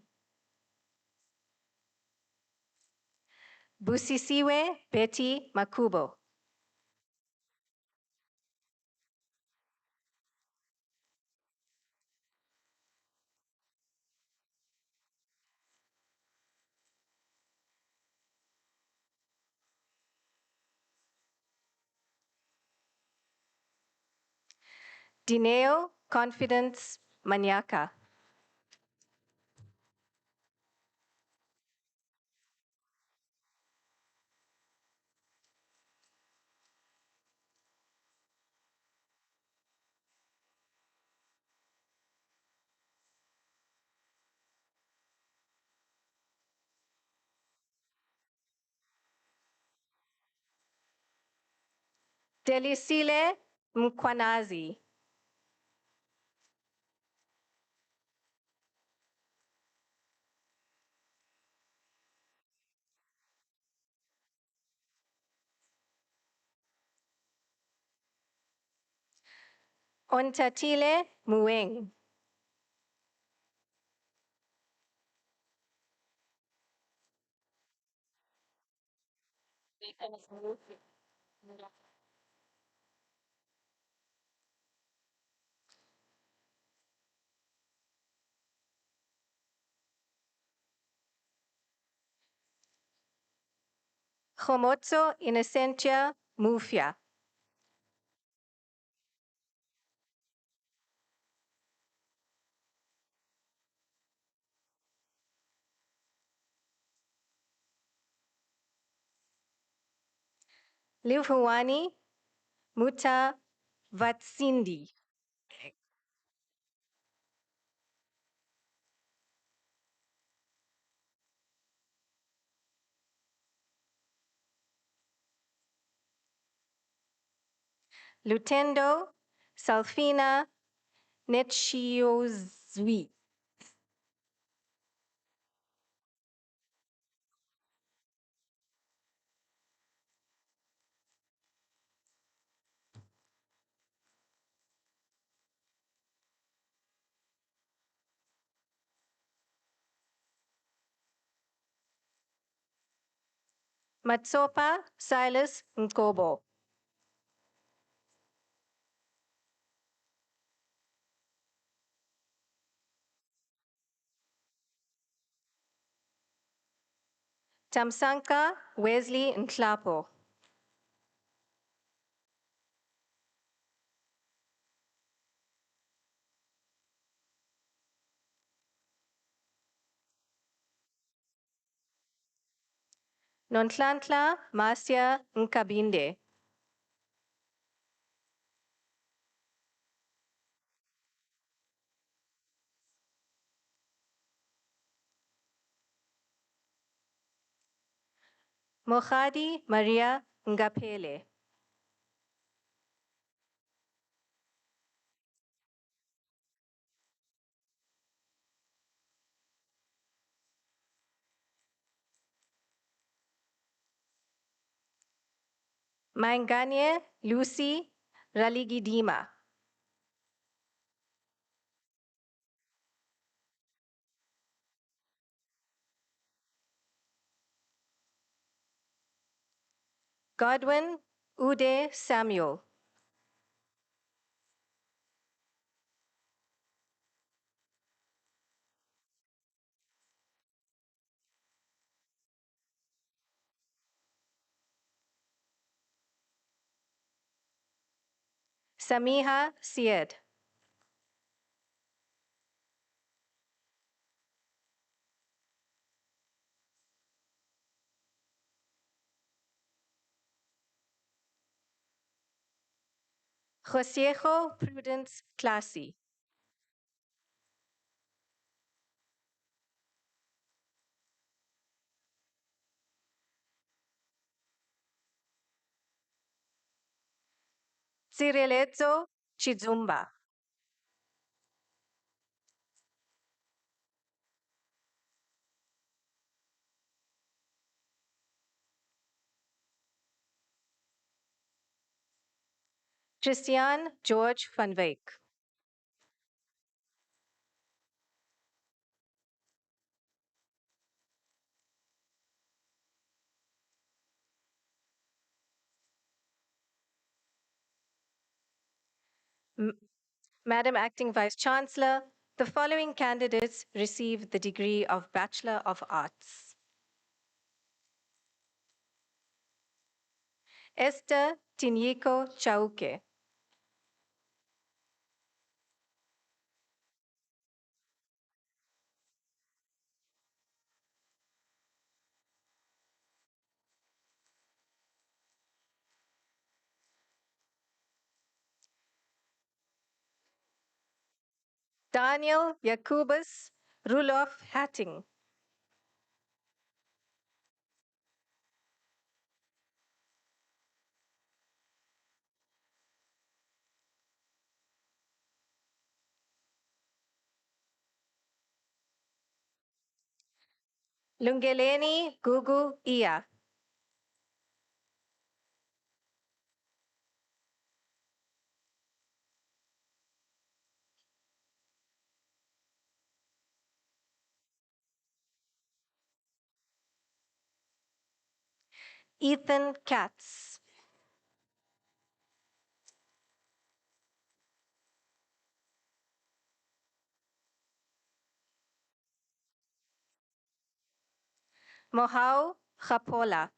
Busisiwe Betty Makubo. Dineo Confidence Manyaka. Delisile Mkwanazi. Ontatile Mueng. Chomotso Innocentia Mufia. Livhuani Muta Vatsindi. Lutendo Salfina Nechiozwi. Matsopa Silas Nkobo. Tamsanka Wesley Nklapo. Nontlantla Marcia Nkabinde. Mohadi Maria Ngapele. Mainganye Lucy Raligidima. Godwin Ude Samuel. Samiha Syed. Josiejo Prudence Classy. Tsirelezo Chizumba. Christian George van Wyk. Madam Acting Vice Chancellor, the following candidates received the degree of Bachelor of Arts. Esther Tinyiko Chauke. Daniel Jacobus Rulof Hatting. Lungeleni Gugu Iya. Ethan Katz. Mohau Chapola.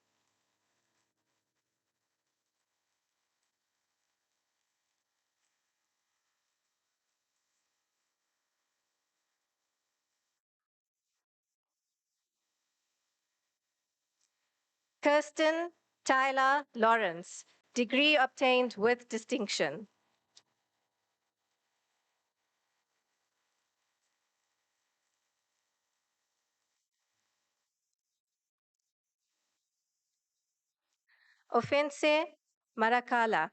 Kirsten Tyler Lawrence, degree obtained with distinction. Ofense Marakala.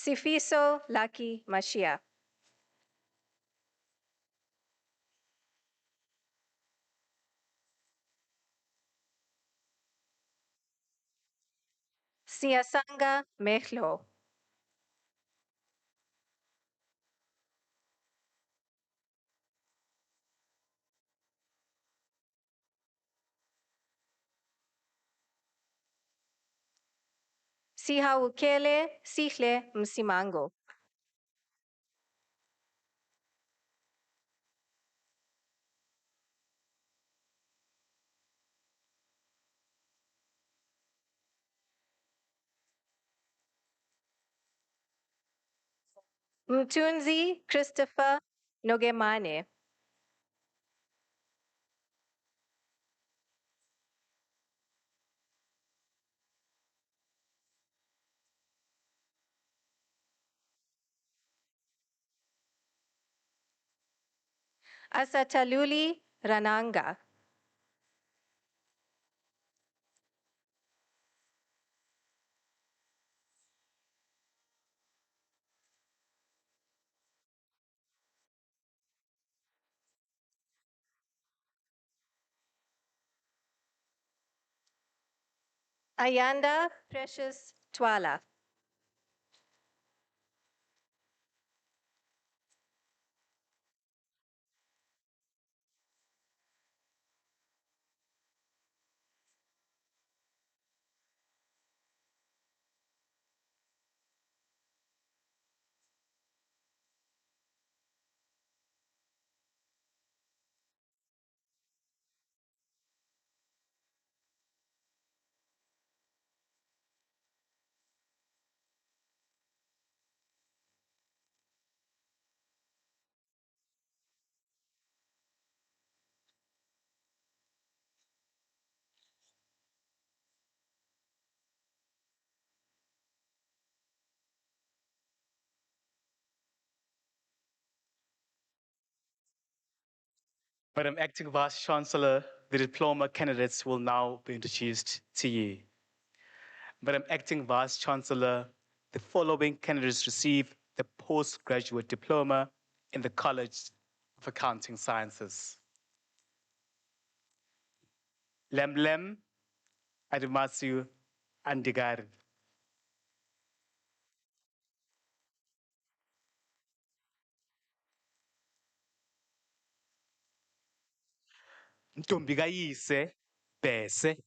Sifiso Laki Mashia. Siasanga Mehlo. Sihawukele Sihle Msimango. Mtunzi Christopher Nogemane. Asataluli Rananga. Ayanda Precious Twala. Madam Acting Vice Chancellor, the diploma candidates will now be introduced to you. Madam Acting Vice Chancellor, the following candidates receive the postgraduate diploma in the College of Accounting Sciences. Lemlem Adimasiu Andigar. Ntombi kayise Bese.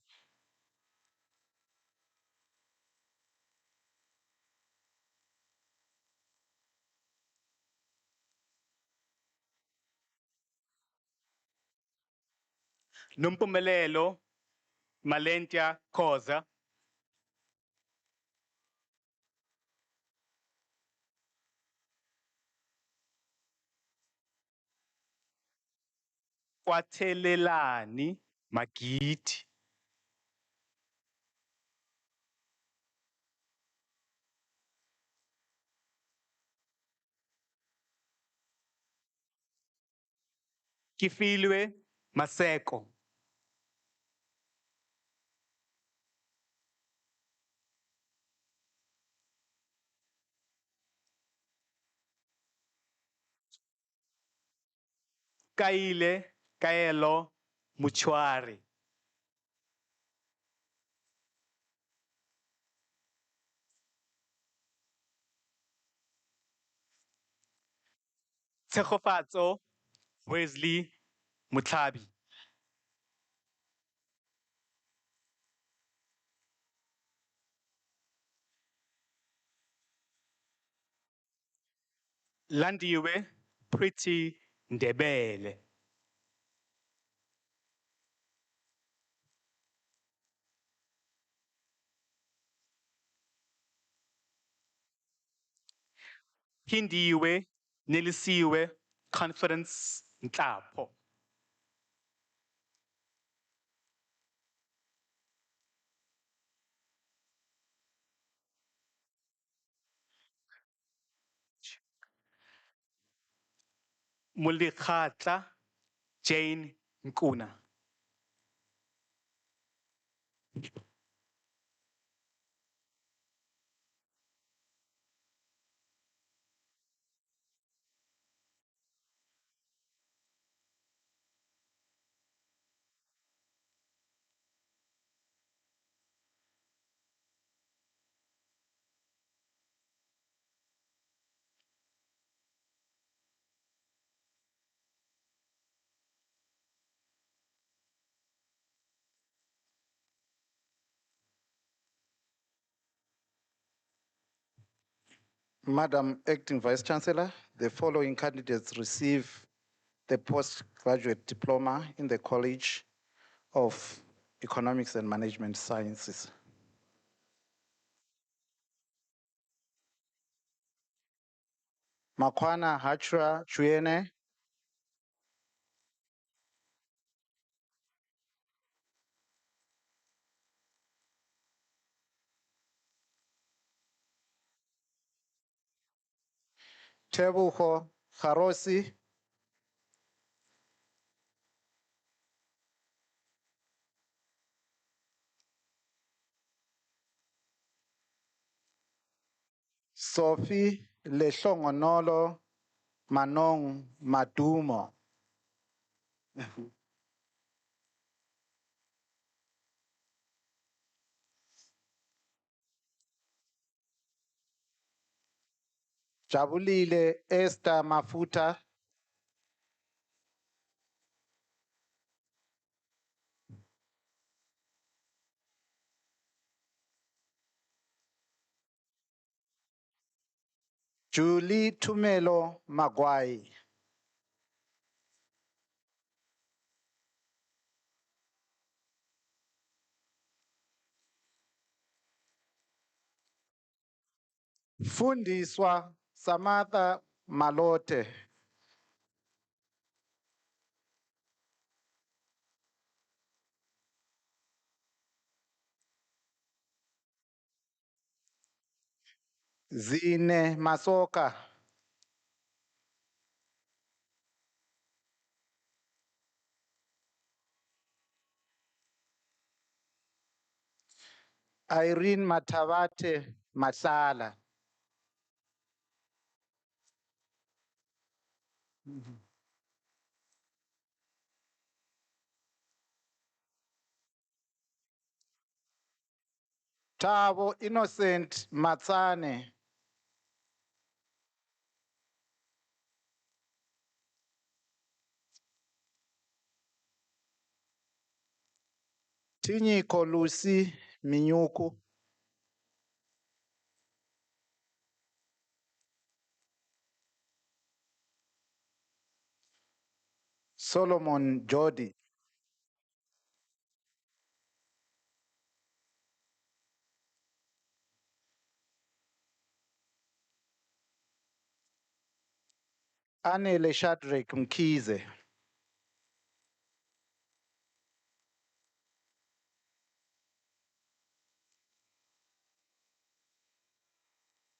Nompumelelo Malentia Khoza. kwathelelani magidi. Kifilwe Maseko. Kaile Kaelo Muchwari. Tshegofatso Wesley Mutlabi. Landiwe Pretty Ndebele. Hindiwe Nelisiwe Conference Ntapo. Mulikhatla Jane Nkuna. Madam Acting Vice Chancellor, the following candidates receive the postgraduate diploma in the College of Economics and Management Sciences. Makwana Hachra Chuene, Tebuho Harosi, Sophie Leshongonolo Manong Madumo. Jabulile Esther Mafuta, Julie Tumelo Magwai, Fundiswa Samantha Malote, Zine Masoka, Irene Matavate Masala, Tavo Innocent Matsane, Tinyiko Lucy Minyuku, Solomon Jody, Anele Shadrack Mkize,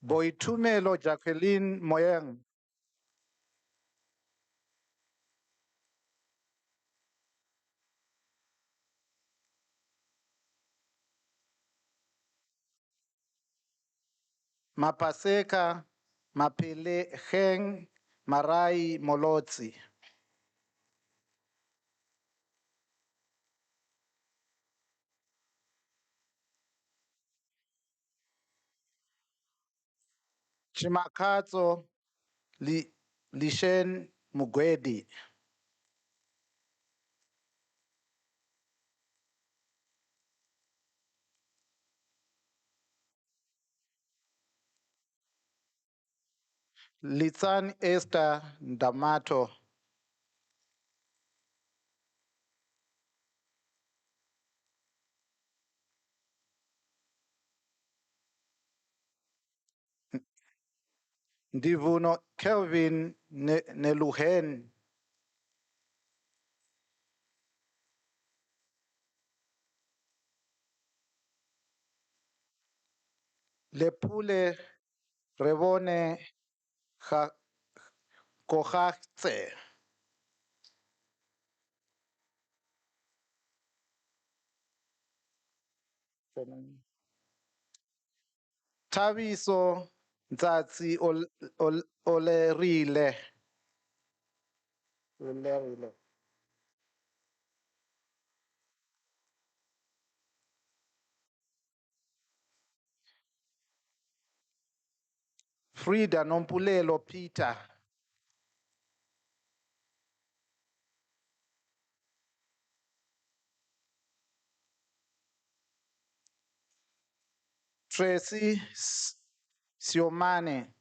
Boitumelo Jacqueline Moyeng. Mapaseka Mapele Heng Marai Molotsi. Chimakatso Lishen Mugwedi. Litan Esther Ndamato. Ndivuno Kelvin Neluhen. Lepule Revone Kohatse. Taviso Nzatsi Olerile. Frida Nompulelo Peter. Tracy Siomane.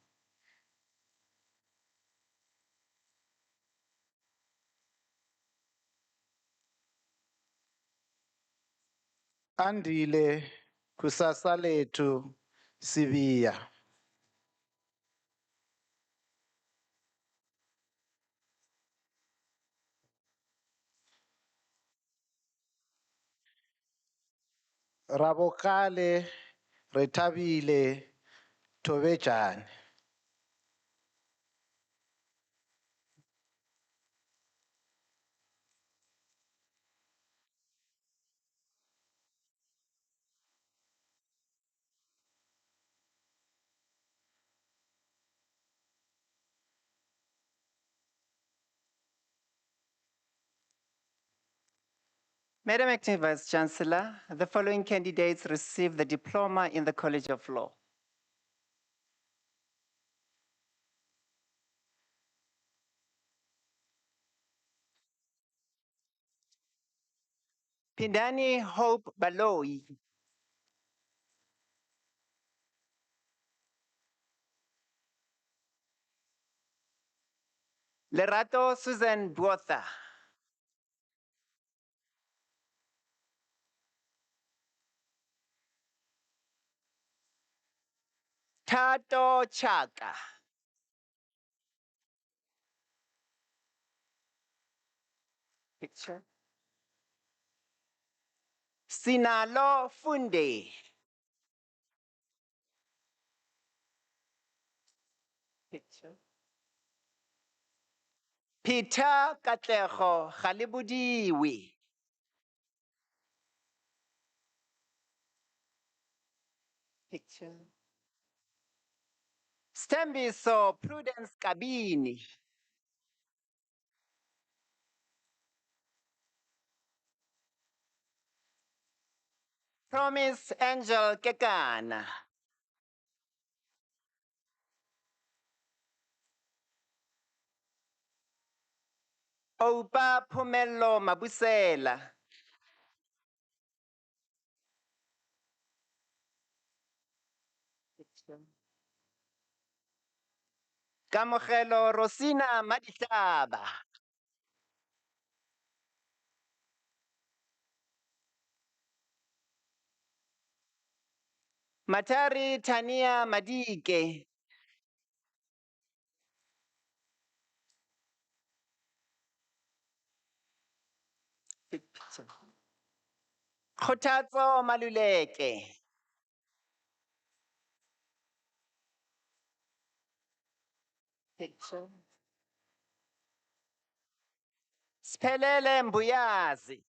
Andile kusasa letu Sivia. Rabokale Retabile Tovejane. Madam Acting Vice Chancellor, the following candidates received the diploma in the College of Law. Pindani Hope Baloi. Lerato Susan Duotha. Tato Chaka. Picture. Sinalo Funde. Picture. Peter Katleho Khalibudiwi. Picture. Stembiso Prudence Kabini. Promise Angel Kekana. Opa Pumelo Mabusela. Kamogelo Rosina Maditaba. Matari Tania Madike. Khotatso Maluleke. Picture. Siphelele Mbuyazi.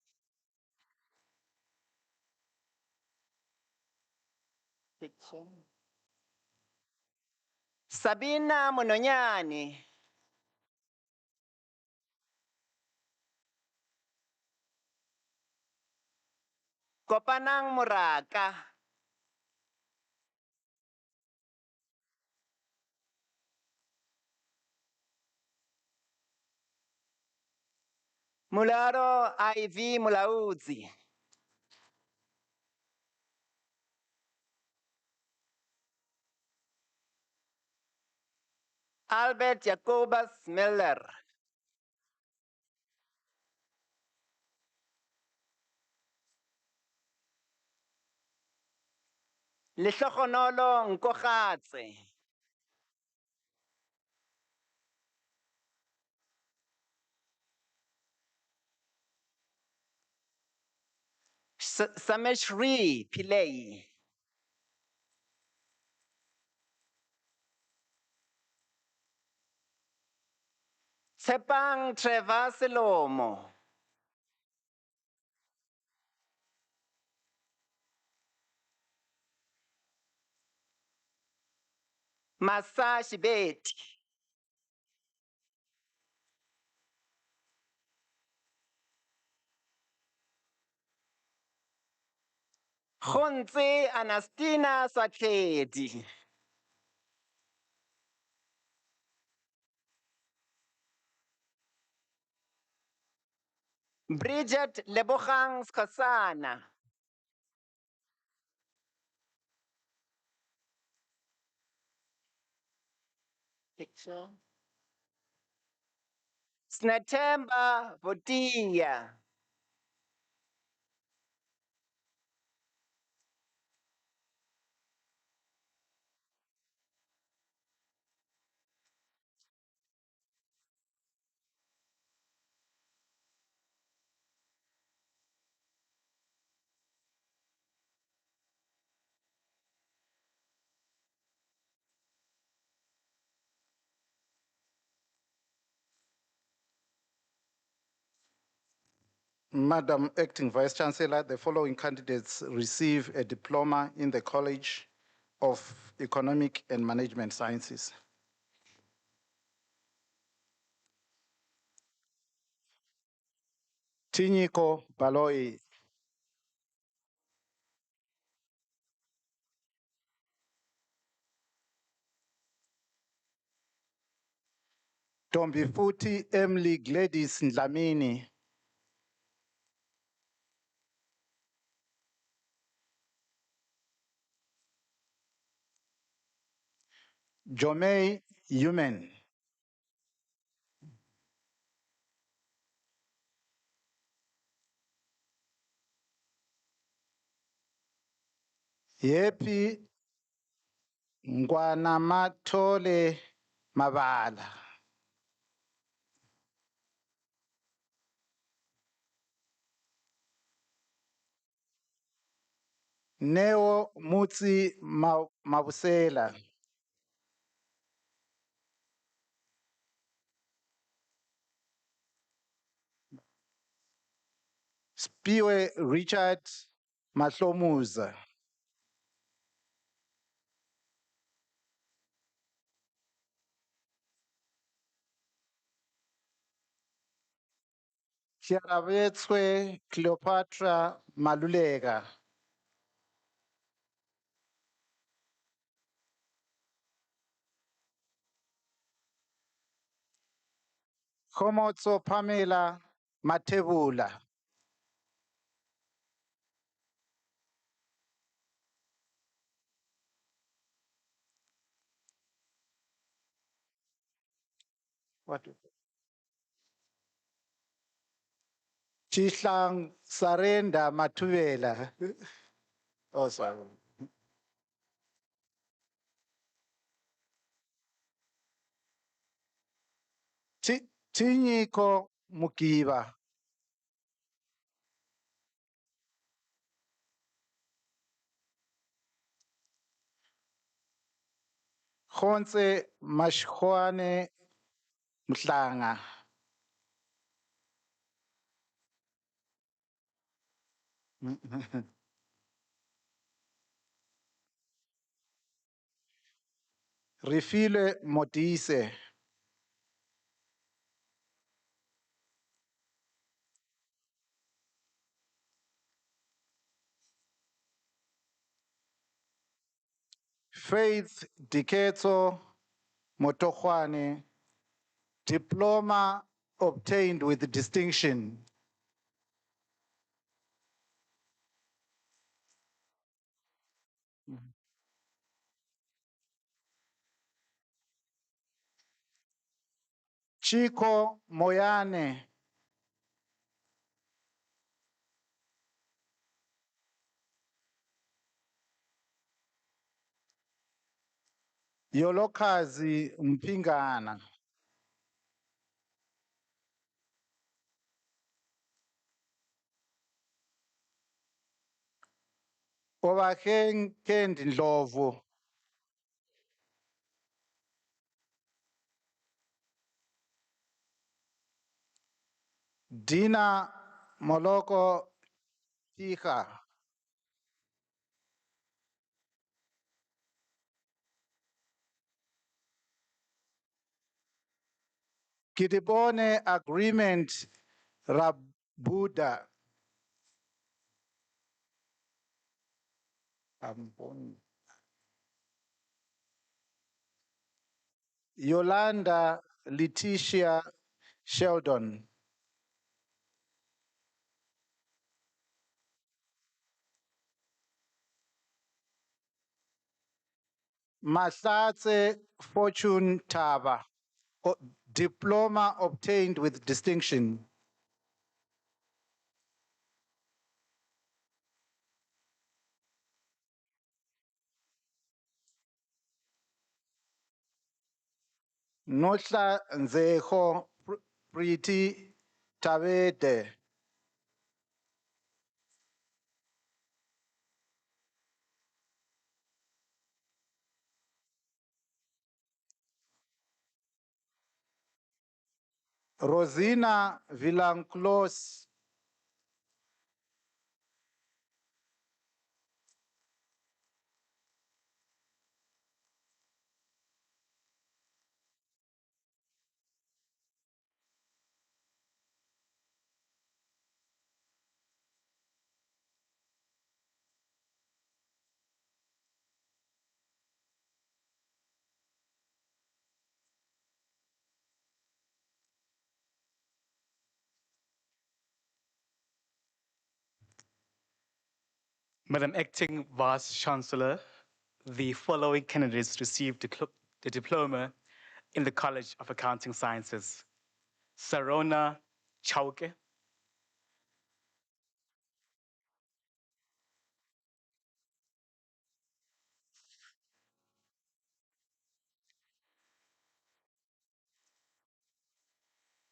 Picture. Sabina Mononyani. Kopanang Muraka. Mularo IV Mulaudzi. Albert Jacobus Miller. Lehlogonolo Nkogatse. Sameshri Pillay. Tshepang Trevor Selomo. Masa Shibeti. Khonze Anastina Satledi. Bridget Lebogang Skosana. Picture. Snatemba Votia. Madam Acting Vice Chancellor, the following candidates receive a diploma in the College of Economic and Management Sciences. Tinyiko Baloyi. Tombifuti Emily Gladys Ndlamini. Jomei Human. Yepi Ngwanamatole Mabala. Neo Mutsi Mabusela. Spiwe Richard Mahlomuza. Chiarabetswe Cleopatra Malulega. Khomotso Pamela Matebula. What? Chihlang Sarenda Matubela. Oh, sorry. Tinyiko Mukiba. Khonse Mashkwane Mhlanga. Refile Modise. Faith Diketo Motokhwane, diploma obtained with distinction. Chico Moyane, Yolokazi Mpingana. Obakeng Kendi Ndlovu, Dina Moloko Tika, Kitibone Agreement Rabuda. Yolanda Letitia Sheldon. Mahlatse Fortune Taba, diploma obtained with distinction. Nohla Nzeho Priti Tabede. Rosina Villanclos, Madam Acting Vice Chancellor, the following candidates received the diploma in the College of Accounting Sciences. Sarona Chauke,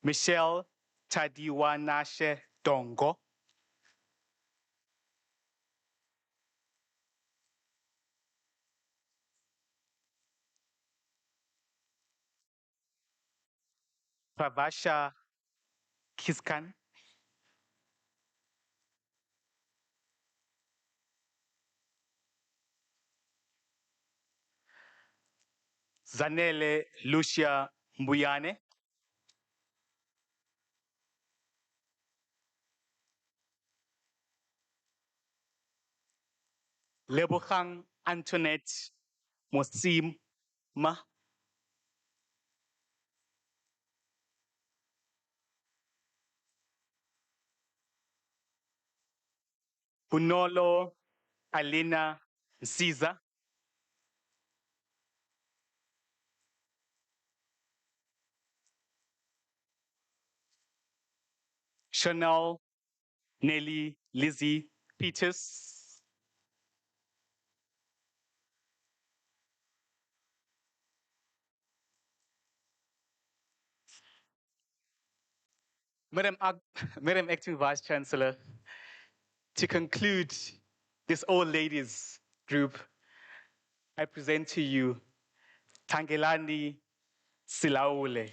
Michelle Tadiwanashe Dongo, Pravasha Kiskan, Zanele Lucia Mbuyane, Lebogang Antoinette Mosim Ma, Bunolo Alina Nsiza, Chanel Nelly Lizzie Peters, Madam Acting Vice Chancellor, to conclude this old ladies group, I present to you Tangelani Silaule.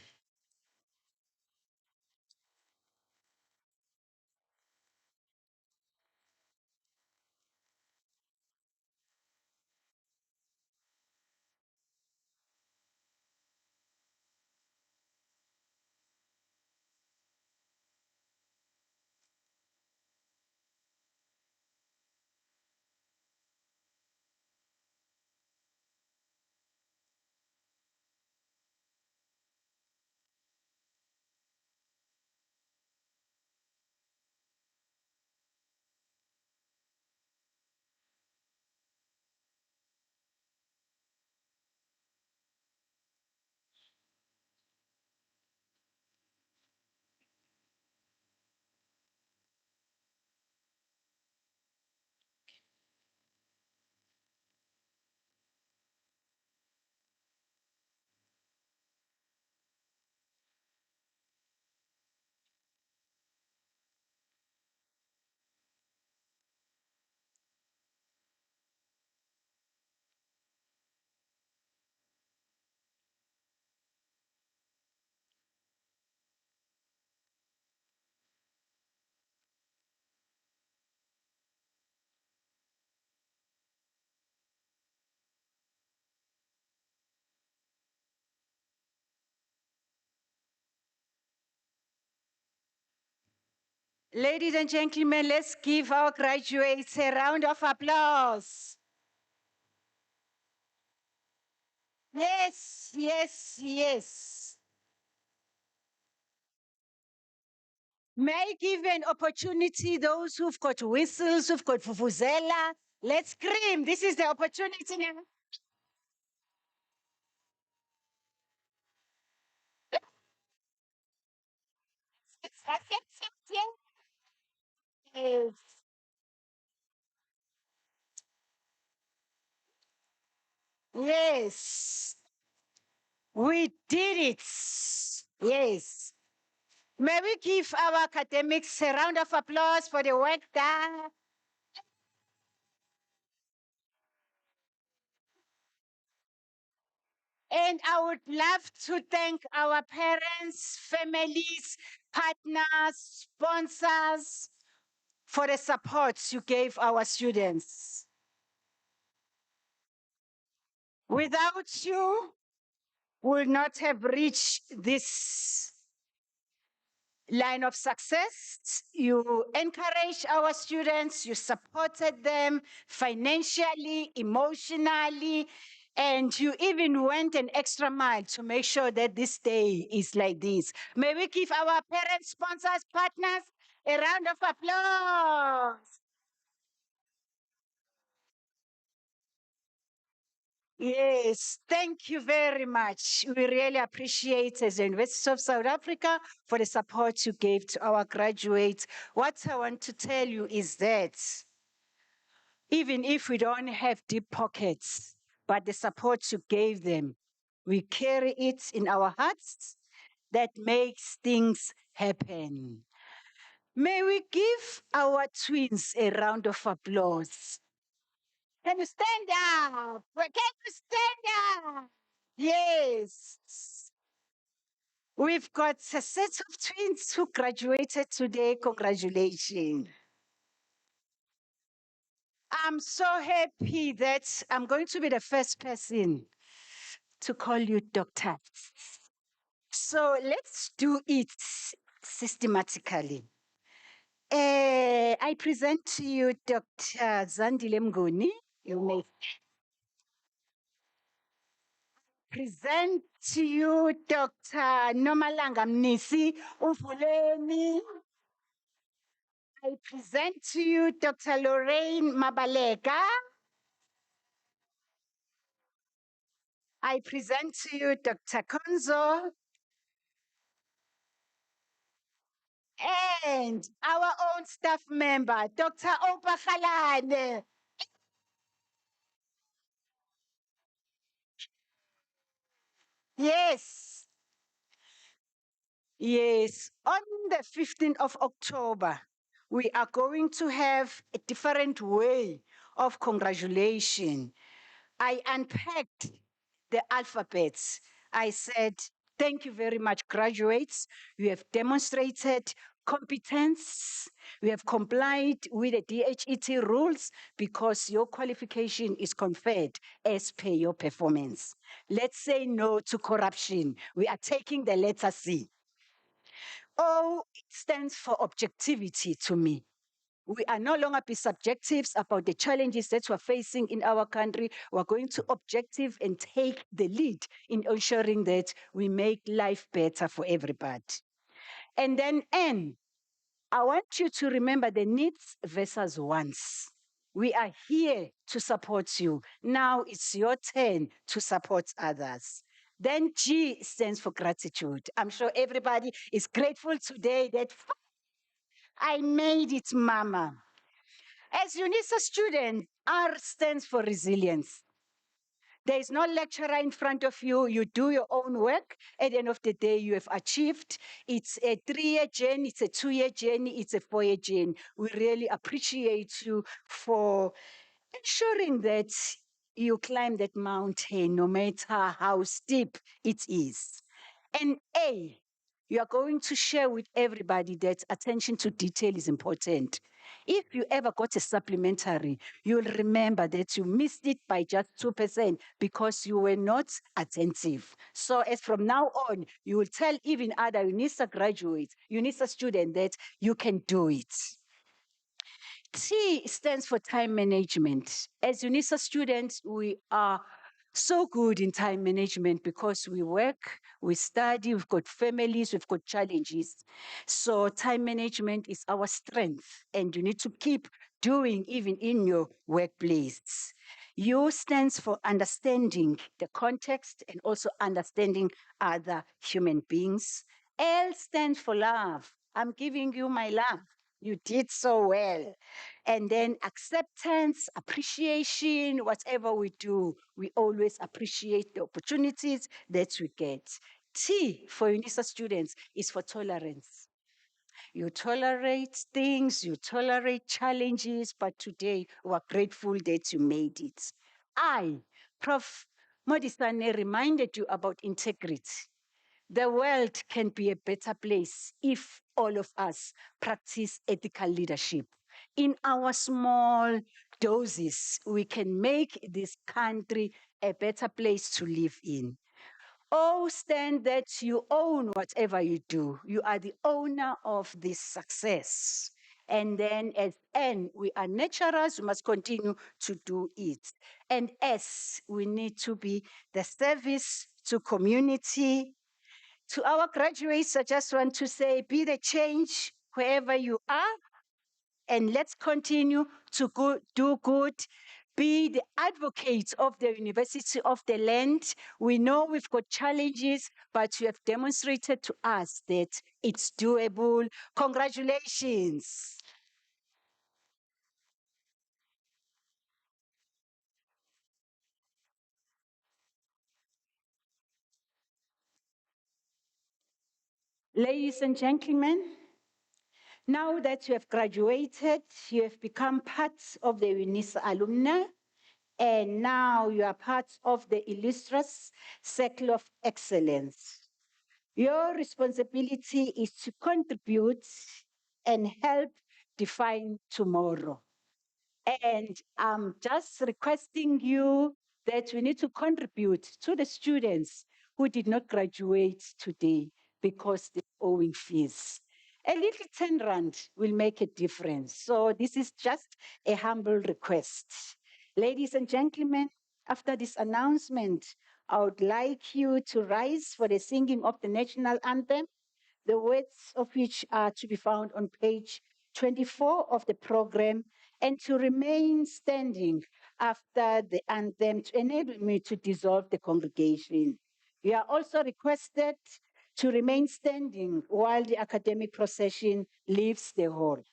Ladies and gentlemen, let's give our graduates a round of applause. Yes, yes, yes. May I give an opportunity those who've got whistles, who've got vuvuzela? Let's scream. This is the opportunity now. Yes. Yes. We did it. Yes. May we give our academics a round of applause for the work done? And I would love to thank our parents, families, partners, sponsors for the support you gave our students. Without you, we would not have reached this line of success. You encouraged our students, you supported them financially, emotionally, and you even went an extra mile to make sure that this day is like this. May we give our parents, sponsors, partners a round of applause. Yes, thank you very much. We really appreciate as the University of South Africa for the support you gave to our graduates. What I want to tell you is that even if we don't have deep pockets, but the support you gave them, we carry it in our hearts that makes things happen. May we give our twins a round of applause. Can you stand up? Can you stand up? Yes. We've got a set of twins who graduated today. Congratulations. I'm so happy that I'm going to be the first person to call you doctor. So let's do it systematically. I present to you Dr. Zandile Mnguni. You may present to you Dr. Nomalanga Mnisi Uvuleni. I present to you Dr. Lorraine Mabalega. I present to you Dr. Konzo and our own staff member, Dr. Opa Khalane. Yes. Yes. On the 15th of October, we are going to have a different way of congratulation. I unpacked the alphabets. I said, thank you very much, graduates. You have demonstrated competence. We have complied with the DHET rules because your qualification is conferred as per your performance. Let's say no to corruption. We are taking the letter C. O stands for objectivity to me. We are no longer be subjectives about the challenges that we're facing in our country. We're going to objective and take the lead in ensuring that we make life better for everybody. And then N, I want you to remember the needs versus wants. We are here to support you. Now it's your turn to support others. Then G stands for gratitude. I'm sure everybody is grateful today that I made it, Mama. As UNISA student, R stands for resilience. There is no lecturer in front of you. You do your own work. At the end of the day, you have achieved. It's a 3-year journey, it's a 2-year journey, it's a 4-year journey. We really appreciate you for ensuring that you climb that mountain, no matter how steep it is. And A, You are going to share with everybody that attention to detail is important. If you ever got a supplementary, you'll remember that you missed it by just 2% because you were not attentive. So as from now on, you will tell even other UNISA graduates, UNISA students that you can do it. T stands for time management. As UNISA students, we are so good in time management because we work, we study, we've got families, we've got challenges. So time management is our strength, and you need to keep doing even in your workplace. U stands for understanding the context and also understanding other human beings. L stands for love. I'm giving you my love. You did so well. And then acceptance, appreciation, whatever we do, we always appreciate the opportunities that we get. T for UNISA students is for tolerance. You tolerate things, you tolerate challenges, but today we're grateful that you made it. Prof. Modisane reminded you about integrity. The world can be a better place if all of us practice ethical leadership. In our small doses, we can make this country a better place to live in. O stand that you own whatever you do. You are the owner of this success. And then as N, we are nurturers, we must continue to do it. And S, we need to be the service to community. To our graduates, I just want to say, be the change wherever you are, and let's continue to do good. Be the advocates of the University of the Land. We know we've got challenges, but you have demonstrated to us that it's doable. Congratulations. Ladies and gentlemen, now that you have graduated, you have become part of the UNISA alumni, and now you are part of the illustrious Circle of Excellence. Your responsibility is to contribute and help define tomorrow. And I'm just requesting you that we need to contribute to the students who did not graduate today because they're owing fees. A little 10 rand will make a difference. So this is just a humble request. Ladies and gentlemen, after this announcement, I would like you to rise for the singing of the national anthem, the words of which are to be found on page 24 of the program, and to remain standing after the anthem to enable me to dissolve the congregation. You are also requested to remain standing while the academic procession leaves the hall.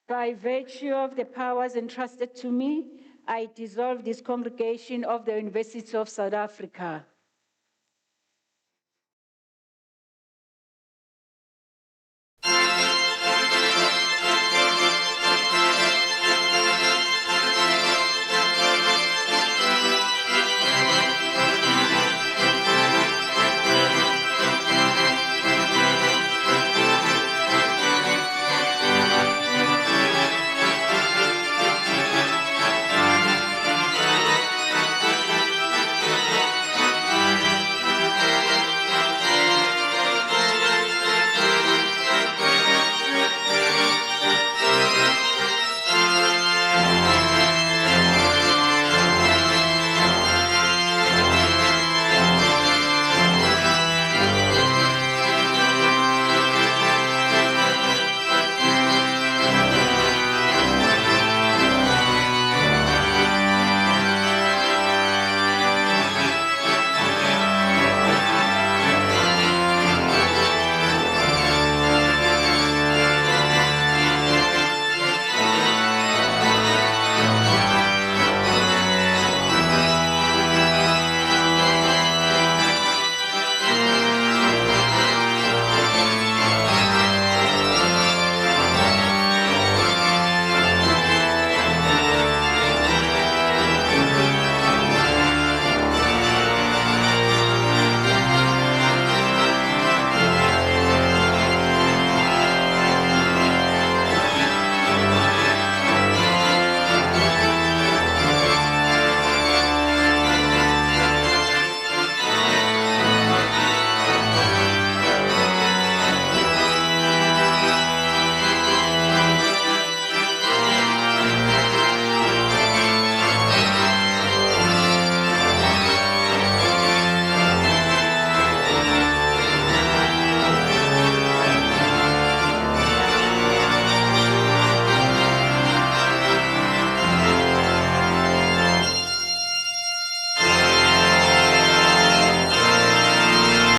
By virtue of the powers entrusted to me, I dissolve this congregation of the University of South Africa.